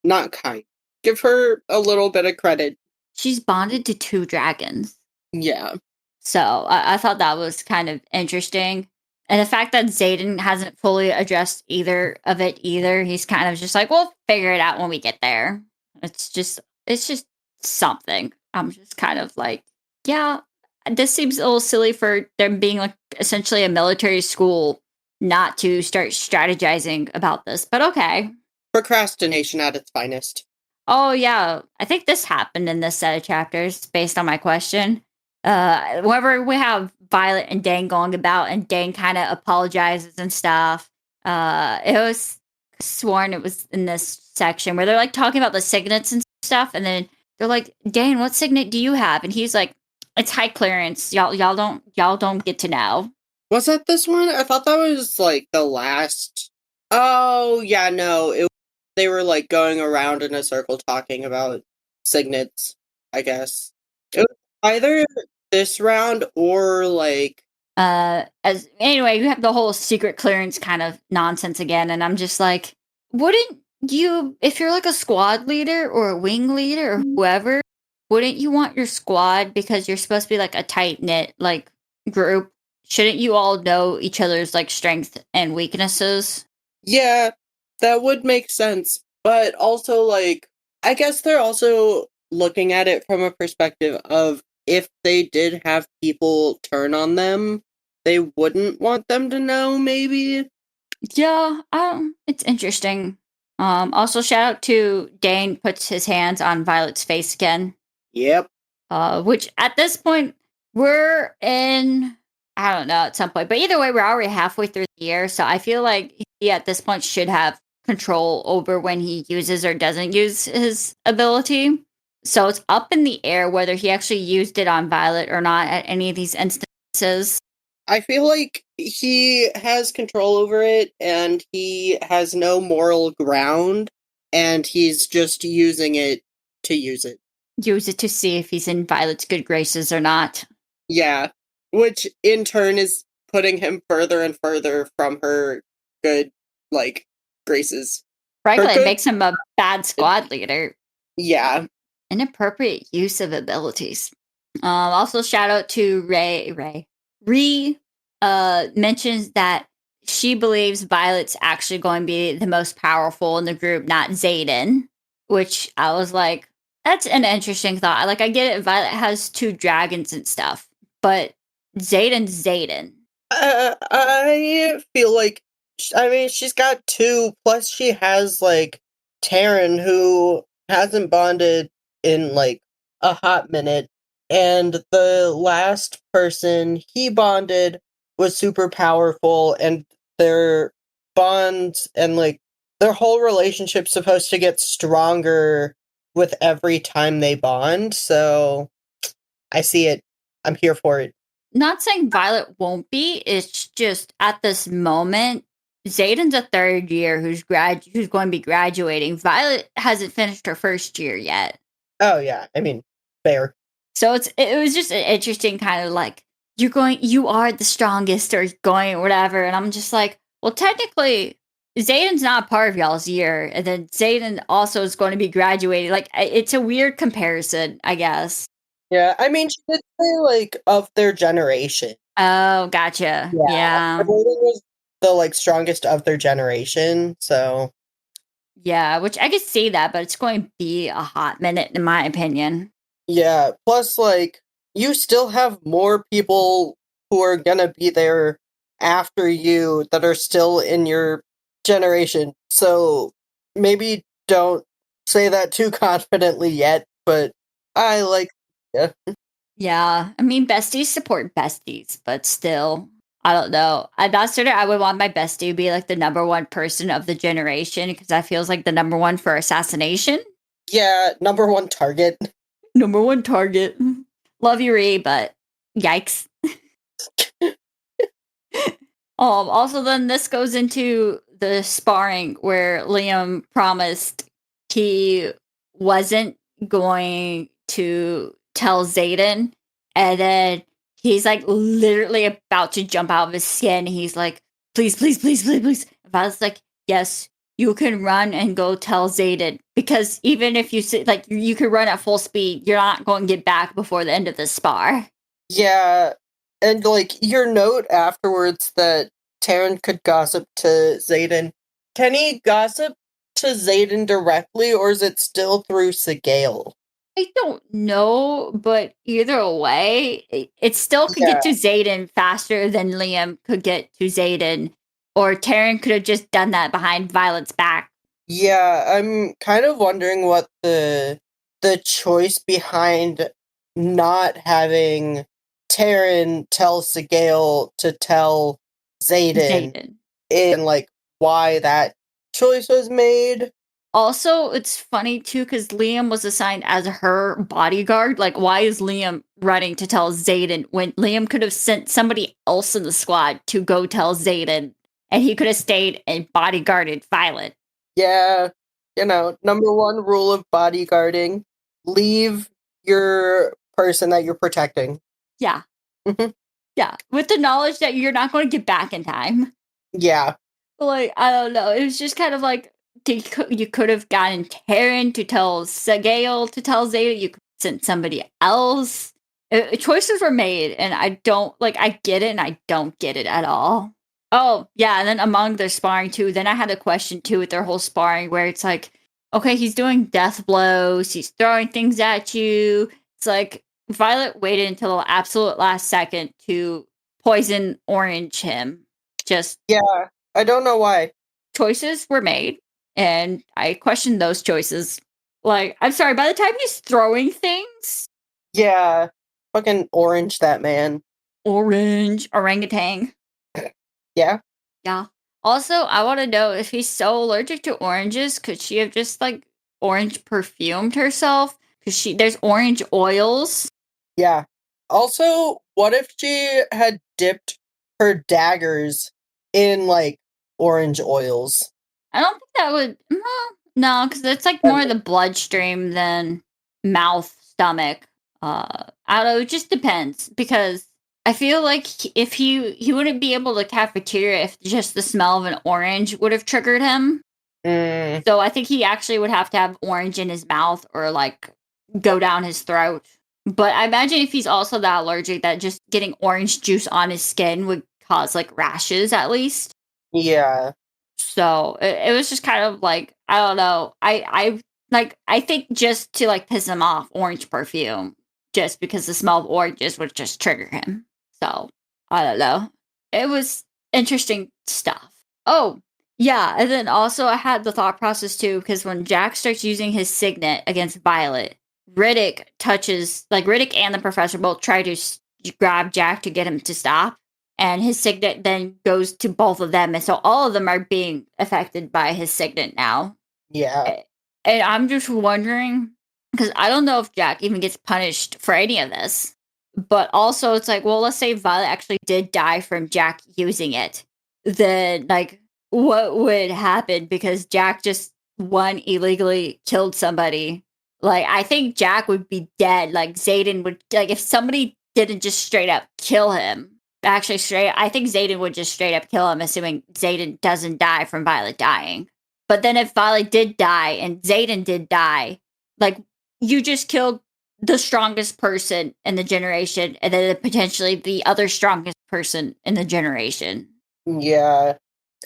not kind. Give her a little bit of credit. She's bonded to 2 dragons. Yeah. So I thought that was kind of interesting. And the fact that Xaden hasn't fully addressed either of it either, he's kind of just like, we'll figure it out when we get there. It's just something. I'm just kind of like, yeah, this seems a little silly for them being like essentially a military school not to start strategizing about this, but okay. Procrastination at its finest. Oh yeah, I think this happened in this set of chapters based on my question. Whenever we have Violet and Dane going about and Dane kind of apologizes and stuff, it was sworn it was in this section where they're like talking about the signets and stuff, and then they're like, Dane, what signet do you have? And he's like, it's high clearance. Y'all don't get to know. Was that this one? I thought that was like the last. Oh yeah, no. They were like going around in a circle talking about signets, I guess. It was either this round or like As anyway, you have the whole secret clearance kind of nonsense again, and I'm just like, wouldn't you, if you're like a squad leader or a wing leader or whoever, wouldn't you want your squad, because you're supposed to be like a tight knit like group, shouldn't you all know each other's like strengths and weaknesses? yeah, that would make sense. But also like I guess they're also looking at it from a perspective of if they did have people turn on them, they wouldn't want them to know, maybe. Yeah, it's interesting. Also shout out to Dane puts his hands on Violet's face again. Yep. Which at this point we're in, I don't know, at some point, but either way we're already halfway through the year, so I feel like he at this point should have control over when he uses or doesn't use his ability. So it's up in the air whether he actually used it on Violet or not at any of these instances. I feel like he has control over it and he has no moral ground and he's just using it to use it. Use it to see if he's in Violet's good graces or not. Yeah, which in turn is putting him further and further from her good, like, graces. Frankly, it makes him a bad squad leader. Yeah. Inappropriate use of abilities. Also, shout out to Ray. Ree mentions that she believes Violet's actually going to be the most powerful in the group, not Xaden. Which I was like, That's an interesting thought. Like, I get it, Violet has 2 dragons and stuff, but Zayden's Zayden. I feel like, I mean, she's got two, plus she has, like, Taryn, who hasn't bonded in, like, a hot minute, and the last person he bonded was super powerful, and their bonds and, like, their whole relationship's supposed to get stronger with every time they bond, so I see it. I'm here for it. Not saying Violet won't be, it's just at this moment, Zayden's a 3rd year who's going to be graduating. Violet hasn't finished her 1st year yet. Oh yeah, I mean, fair. So it was just an interesting kind of like, you are the strongest or going whatever. And I'm just like, well, technically, Zayden's not part of y'all's year. And then Zayden also is going to be graduating. Like, it's a weird comparison, I guess. Yeah, I mean, she did say, like, of their generation. Oh, gotcha. Yeah. Jaden was the, like, strongest of their generation, so. Yeah, which I could see that, but it's going to be a hot minute, in my opinion. Yeah, plus, like, you still have more people who are gonna be there after you that are still in your generation, so maybe don't say that too confidently yet, but I like. Yeah. Yeah, I mean, besties support besties, but still, I don't know. I'm not certain I would want my bestie to be like the number one person of the generation because that feels like the number one for assassination. Yeah, number one target. Number one target. Love you, Ree, but yikes. Also, then this goes into the sparring where Liam promised he wasn't going to tell Zayden, and then he's like literally about to jump out of his skin. He's like, please, please, please, please, please. And I was like, yes, you can run and go tell Zayden, because even if you sit like you could run at full speed, you're not going to get back before the end of the spar. Yeah, and, like, your note afterwards that Taryn could gossip to Zayden. Can he gossip to Zayden directly, or is it still through Sigale? I don't know, but either way, it still could get to Zayden faster than Liam could get to Zayden, or Taryn could have just done that behind Violet's back. Yeah, I'm kind of wondering what the choice behind not having Taryn tell Sigale to tell Zayden, and, like, why that choice was made. Also, it's funny too because Liam was assigned as her bodyguard. Like, why is Liam running to tell Zayden when Liam could have sent somebody else in the squad to go tell Zayden, and he could have stayed and bodyguarded Violet? Yeah, number one rule of bodyguarding: leave your person that you're protecting. Yeah. Mhm. Yeah. With the knowledge that you're not going to get back in time. Yeah. Like, I don't know. It was just kind of like, you could have gotten Taryn to tell Sigale to tell Zeta. You could have sent somebody else. Choices were made, and I get it, and I don't get it at all. Oh, yeah, and then among their sparring, too, then I had a question, too, with their whole sparring, where it's like, okay, he's doing death blows, he's throwing things at you. It's like, Violet waited until the absolute last second to poison orange him. Just... Yeah, I don't know why. Choices were made, and I questioned those choices. Like, I'm sorry, by the time he's throwing things... Yeah, fucking orange that man. Orange orangutan. Yeah? Yeah. Also, I want to know if he's so allergic to oranges, could she have just, like, orange perfumed herself? Because there's orange oils. Yeah. Also, what if she had dipped her daggers in, like, orange oils? I don't think that would... No, because it's, like, more the bloodstream than mouth, stomach. I don't know, it just depends, because I feel like if he wouldn't be able to cafeteria if just the smell of an orange would have triggered him. So I think he actually would have to have orange in his mouth or, like, go down his throat. But I imagine if he's also that allergic that just getting orange juice on his skin would cause, like, rashes at least. Yeah. So it was just kind of like, I don't know. I Like, I think just to, like, piss him off, orange perfume, just because the smell of oranges would just trigger him. So, I don't know. It was interesting stuff. Oh, yeah, and then also I had the thought process too, because when Jack starts using his signet against Violet, Riddick and the professor both try to grab Jack to get him to stop, and his signet then goes to both of them, and so all of them are being affected by his signet now. Yeah. And I'm just wondering, because I don't know if Jack even gets punished for any of this. But also, it's like, well, let's say Violet actually did die from Jack using it. Then, like, what would happen? Because Jack just, one, illegally killed somebody. Like, I think Jack would be dead. Like, Zayden would, like, if somebody didn't just straight up kill him, actually, I think Zayden would just straight up kill him, assuming Zayden doesn't die from Violet dying. But then if Violet did die and Zayden did die, like, you just killed the strongest person in the generation and then potentially the other strongest person in the generation. Yeah.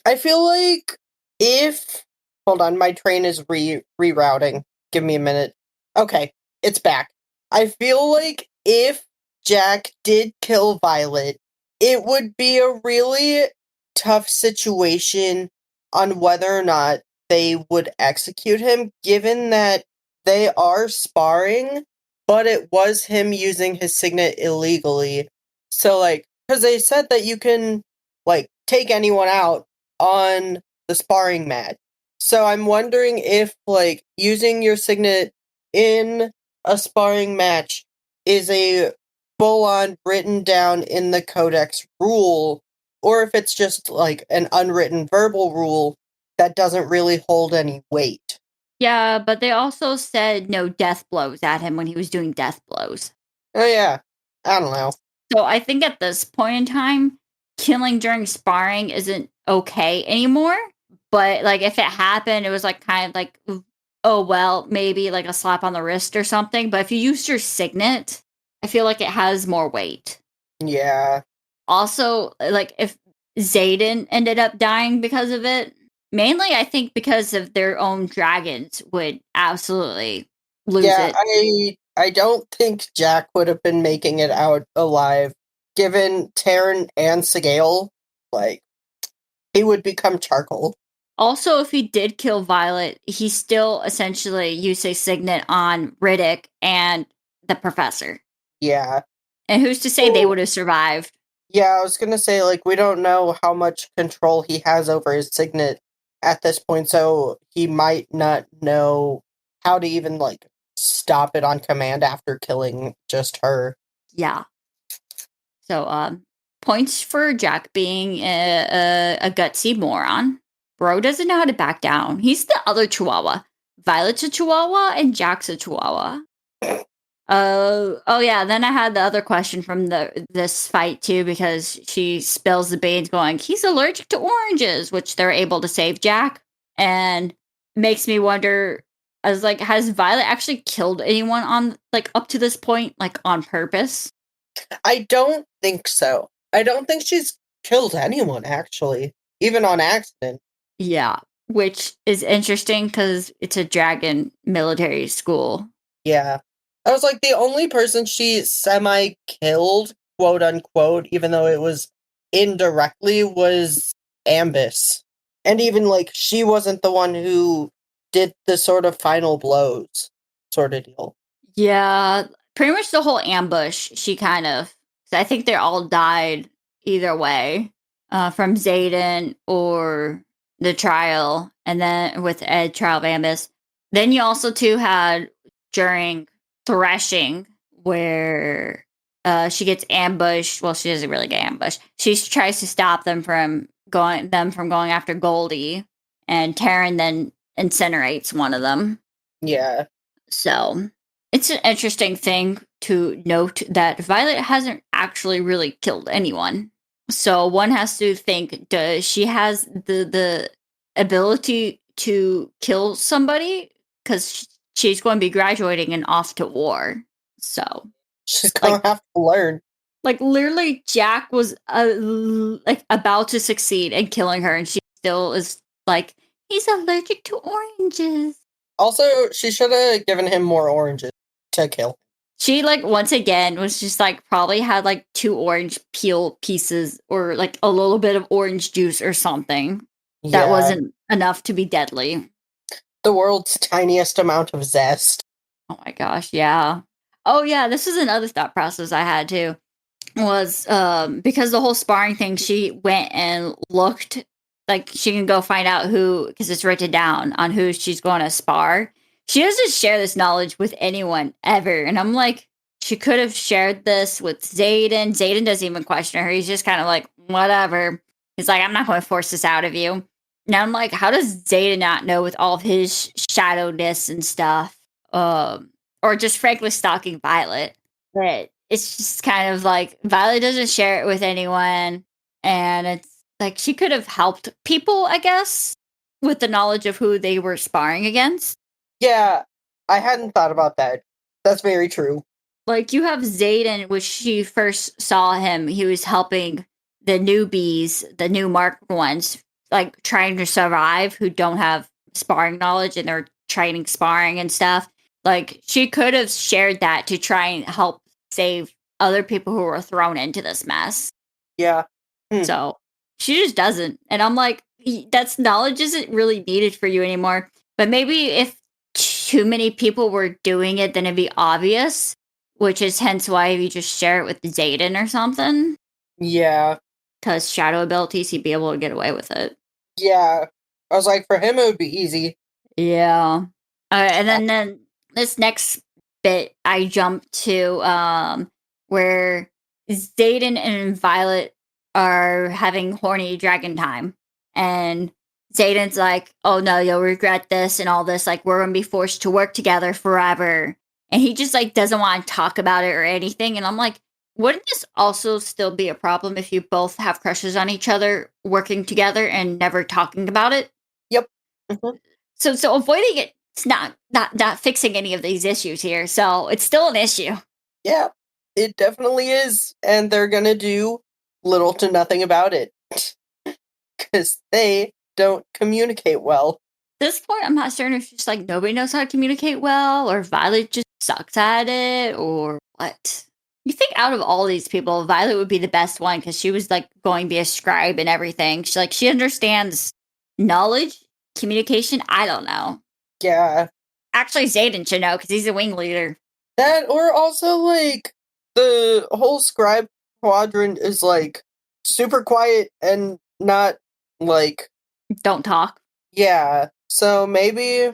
I feel like if... Hold on, my train is rerouting. Give me a minute. Okay, it's back. I feel like if Jack did kill Violet, it would be a really tough situation on whether or not they would execute him, given that they are sparring, but it was him using his signet illegally. So, like, because they said that you can, like, take anyone out on the sparring mat. So I'm wondering if, like, using your signet in a sparring match is a full-on written down in the codex rule, or if it's just, like, an unwritten verbal rule that doesn't really hold any weight. Yeah, but they also said no death blows at him when he was doing death blows. Oh, yeah. I don't know. So I think at this point in time, killing during sparring isn't okay anymore. But, like, if it happened, it was, like, kind of like, oh, well, maybe, like, a slap on the wrist or something. But if you used your signet, I feel like it has more weight. Yeah. Also, like, if Zayden ended up dying because of it, mainly I think because of their own dragons would absolutely lose it. I don't think Jack would have been making it out alive, given Taryn and Sigale. Like, he would become charcoal. Also, if he did kill Violet, he still essentially used a signet on Riddick and the professor. Yeah. And who's to say they would have survived? Yeah, I was gonna say, like, we don't know how much control he has over his signet at this point, so he might not know how to even, like, stop it on command after killing just her. Yeah. So, points for Jack being a gutsy moron. Bro doesn't know how to back down. He's the other Chihuahua. Violet's a Chihuahua and Jack's a Chihuahua. Oh yeah. Then I had the other question from this fight too, because she spills the beans, going, "He's allergic to oranges," which they're able to save Jack, and makes me wonder. I was like, has Violet actually killed anyone on, like, up to this point, like, on purpose? I don't think so. I don't think she's killed anyone, actually, even on accident. Yeah, which is interesting because it's a dragon military school. Yeah. I was like, the only person she semi-killed, quote unquote, even though it was indirectly, was Ambus. And even, like, she wasn't the one who did the sort of final blows sort of deal. Yeah, pretty much the whole ambush, she kind of. I think they all died either way, from Zayden or the trial, and then with Ed, trial of Ambus. Then you also too had during threshing where she gets ambushed. Well, she doesn't really get ambushed. She tries to stop them from going after Goldie, and Taryn then incinerates one of them. Yeah. So it's an interesting thing to note that Violet hasn't actually really killed anyone. So one has to think, does she has the ability to kill somebody? Because she's going to be graduating and off to war. So She's gonna have to learn. like, literally, Jack was like about to succeed in killing her, and she still is like, he's allergic to oranges. Also, she should have given him more oranges to kill. She, like, once again was just, like, probably had, like, 2 orange peel pieces or, like, a little bit of orange juice or something that Yeah, wasn't enough to be deadly. the world's tiniest amount of zest. Oh my gosh, yeah. Oh, yeah, this is another thought process I had too, was, because the whole sparring thing, she went and looked, like, she can go find out who, because it's written down on who she's going to spar. She doesn't share this knowledge with anyone ever, and I'm like, she could have shared this with Zayden. Zayden doesn't even question her. He's just kind of like, whatever. He's like, I'm not going to force this out of you. Now I'm like, how does Zayden not know with all of his shadowness and stuff? Or just frankly stalking Violet. But it's just kind of like Violet doesn't share it with anyone, and it's like she could have helped people, I guess, with the knowledge of who they were sparring against. Yeah, I hadn't thought about that. That's very true. Like you have Zayden, which she first saw him, he was helping the newbies, the new marked ones, like trying to survive who don't have sparring knowledge and they're training sparring and stuff. Like she could have shared that to try and help save other people who were thrown into this mess. Yeah. So she just doesn't. And I'm like, that's knowledge isn't really needed for you anymore. But maybe if too many people were doing it, then it'd be obvious, which is hence why you just share it with Zayden or something. Yeah. Because shadow abilities, he'd be able to get away with it. Yeah. I was like, for him, it would be easy. Yeah. And then this next bit, I jumped to where Zayden and Violet are having horny dragon time. And Zayden's like, oh no, you'll regret this and all this. Like, we're going to be forced to work together forever. And he just like doesn't want to talk about it or anything. And I'm like, wouldn't this also still be a problem if you both have crushes on each other working together and never talking about it? Yep. Mm-hmm. So avoiding it's not fixing any of these issues here. So it's still an issue. Yeah, it definitely is. And they're going to do little to nothing about it. Because they don't communicate well. At this point, I'm not certain if it's just like nobody knows how to communicate well, or Violet just sucks at it, or what. You think out of all these people, Violet would be the best one because she was like going to be a scribe and everything. She understands knowledge, communication. I don't know. Yeah. Actually, Zayden should know because he's a wing leader. That, or also like the whole scribe quadrant is like super quiet and not like don't talk. Yeah. So maybe.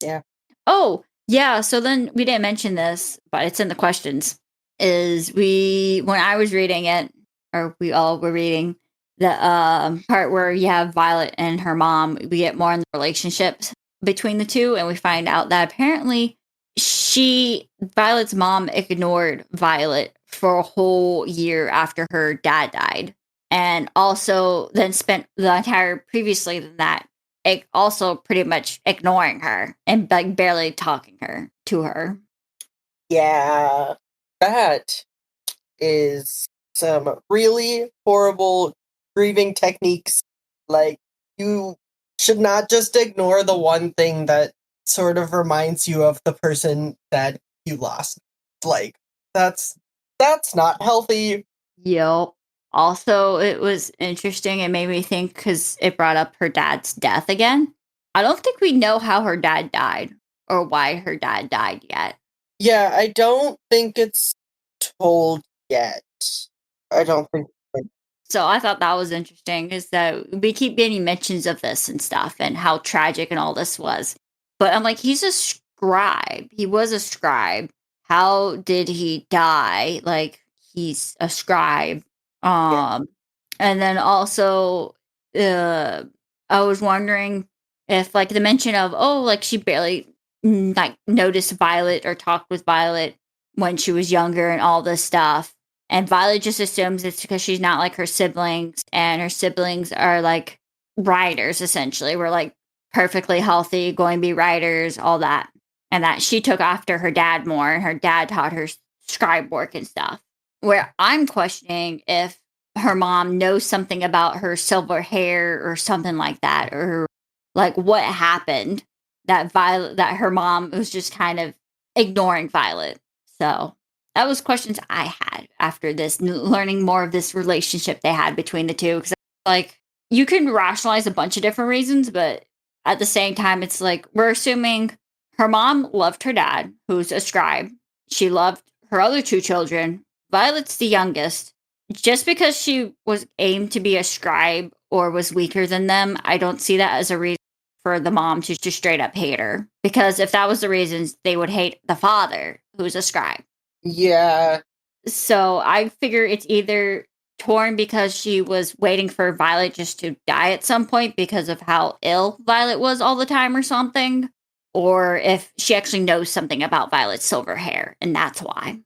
Yeah. Oh, yeah. So then we didn't mention this, but it's in the questions. When I was reading it, or we all were reading the part where you have Violet and her mom, we get more in the relationships between the two, and we find out that apparently Violet's mom ignored Violet for a whole year after her dad died. And also then spent the entire previously than that, also pretty much ignoring her and like barely talking to her. Yeah, that is some really horrible grieving techniques. Like, you should not just ignore the one thing that sort of reminds you of the person that you lost. Like, that's not healthy. Yep. Also, it was interesting. It made me think because it brought up her dad's death again. I don't think we know how her dad died or why her dad died yet. Yeah, I don't think it's told yet. I don't think. So I thought that was interesting is that we keep getting mentions of this and stuff and how tragic and all this was. But I'm like, he's a scribe. He was a scribe. How did he die? Like, he's a scribe. And then also, I was wondering if, like, the mention of, like, she barely, like, noticed Violet or talked with Violet when she was younger and all this stuff. And Violet just assumes it's because she's not like her siblings, and her siblings are, like, writers, essentially. We're, like, perfectly healthy, going to be writers, all that. And that she took after her dad more, and her dad taught her scribe work and stuff. Where I'm questioning if her mom knows something about her silver hair or something like that, or like what happened. that her mom was just kind of ignoring Violet. So that was questions I had after this, learning more of this relationship they had between the two. Because like you can rationalize a bunch of different reasons, but at the same time, it's like we're assuming her mom loved her dad, who's a scribe. She loved her other two children. Violet's the youngest. Just because she was aimed to be a scribe or was weaker than them, I don't see that as a reason for the mom to just straight up hate her. Because if that was the reasons, they would hate the father, who's a scribe. Yeah. So I figure it's either torn because she was waiting for Violet just to die at some point because of how ill Violet was all the time or something. Or if she actually knows something about Violet's silver hair, and that's why.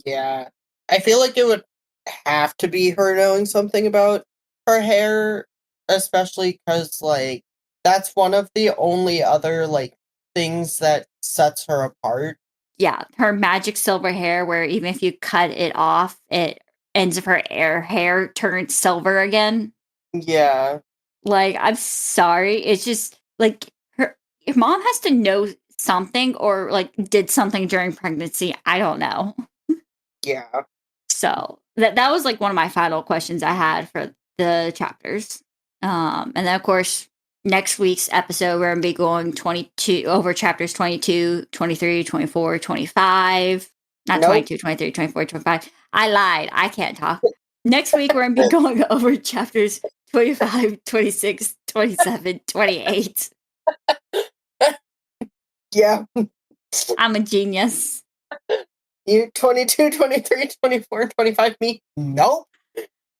Yeah. I feel like it would have to be her knowing something about her hair, especially because, like, that's one of the only other, like, things that sets her apart. Yeah, her magic silver hair, where even if you cut it off, it ends of her hair turns silver again. Yeah. Like, I'm sorry. It's just, like, her mom has to know something or, like, did something during pregnancy. I don't know. Yeah. So that was like one of my final questions I had for the chapters. And then of course, next week's episode, we're going to be going 22 over chapters 22, 23, 24, 25. Not Nope. 22, 23, 24, 25. I lied. I can't talk. Next week, we're going to be going over chapters 25, 26, 27, 28. Yeah. I'm a genius. You 22, 23, 24, 25, me? Nope.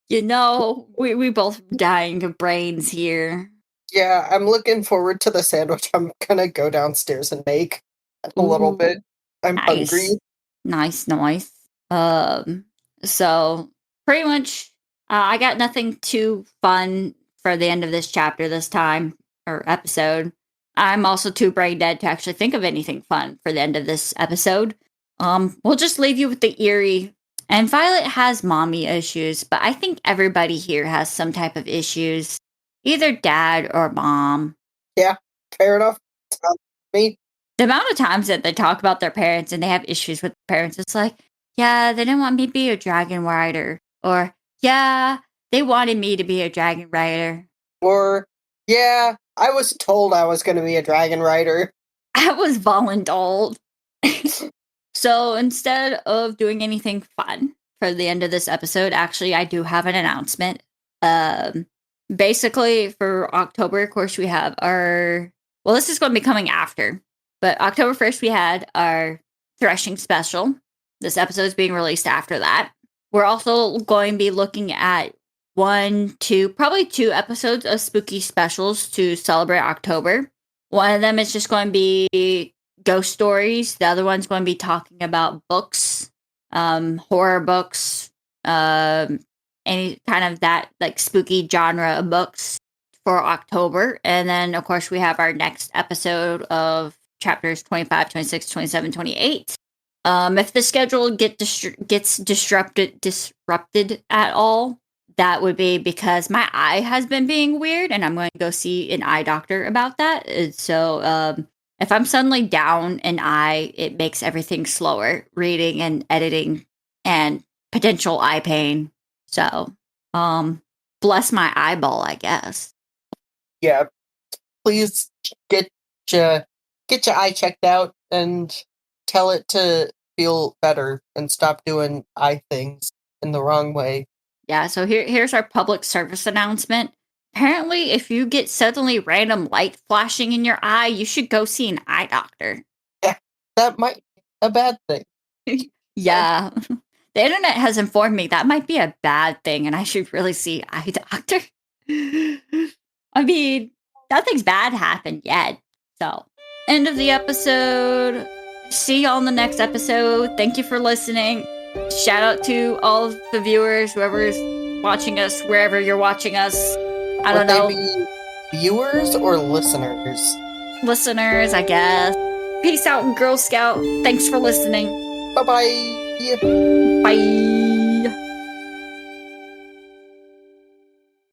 You know, we both dying of brains here. Yeah, I'm looking forward to the sandwich I'm gonna go downstairs and make in a little bit. I'm hungry. Nice. So pretty much, I got nothing too fun for the end of this chapter this time, or episode. I'm also too brain dead to actually think of anything fun for the end of this episode. We'll just leave you with the eerie. And Violet has mommy issues, but I think everybody here has some type of issues, either dad or mom. Yeah, fair enough. Me. The amount of times that they talk about their parents and they have issues with parents, it's like, yeah, they didn't want me to be a dragon rider. Or, yeah, they wanted me to be a dragon rider. Or, yeah, I was told I was going to be a dragon rider. I was voluntold. So instead of doing anything fun for the end of this episode, actually, I do have an announcement. Basically, for October, of course, we have our... Well, this is going to be coming after. But October 1st, we had our Threshing special. This episode is being released after that. We're also going to be looking at probably two episodes of spooky specials to celebrate October. One of them is just going to be ghost stories. The other one's going to be talking about books, horror books, any kind of that like spooky genre of books for October. And then, of course, we have our next episode of chapters 25, 26, 27, 28. If the schedule gets disrupted at all, that would be because my eye has been being weird, and I'm going to go see an eye doctor about that. And so, if I'm suddenly down an eye, it makes everything slower, reading and editing, and potential eye pain. So, bless my eyeball, I guess. Yeah, please get your eye checked out and tell it to feel better and stop doing eye things in the wrong way. Yeah, so here's our public service announcement. Apparently, if you get suddenly random light flashing in your eye, you should go see an eye doctor. Yeah, that might be a bad thing. Yeah. The internet has informed me that might be a bad thing, and I should really see an eye doctor. I mean, nothing's bad happened yet. So, end of the episode. See y'all in the next episode. Thank you for listening. Shout out to all of the viewers, whoever's watching us, wherever you're watching us. I don't know. Would they be viewers or listeners? Listeners, I guess. Peace out, Girl Scout. Thanks for listening. Bye-bye. Bye.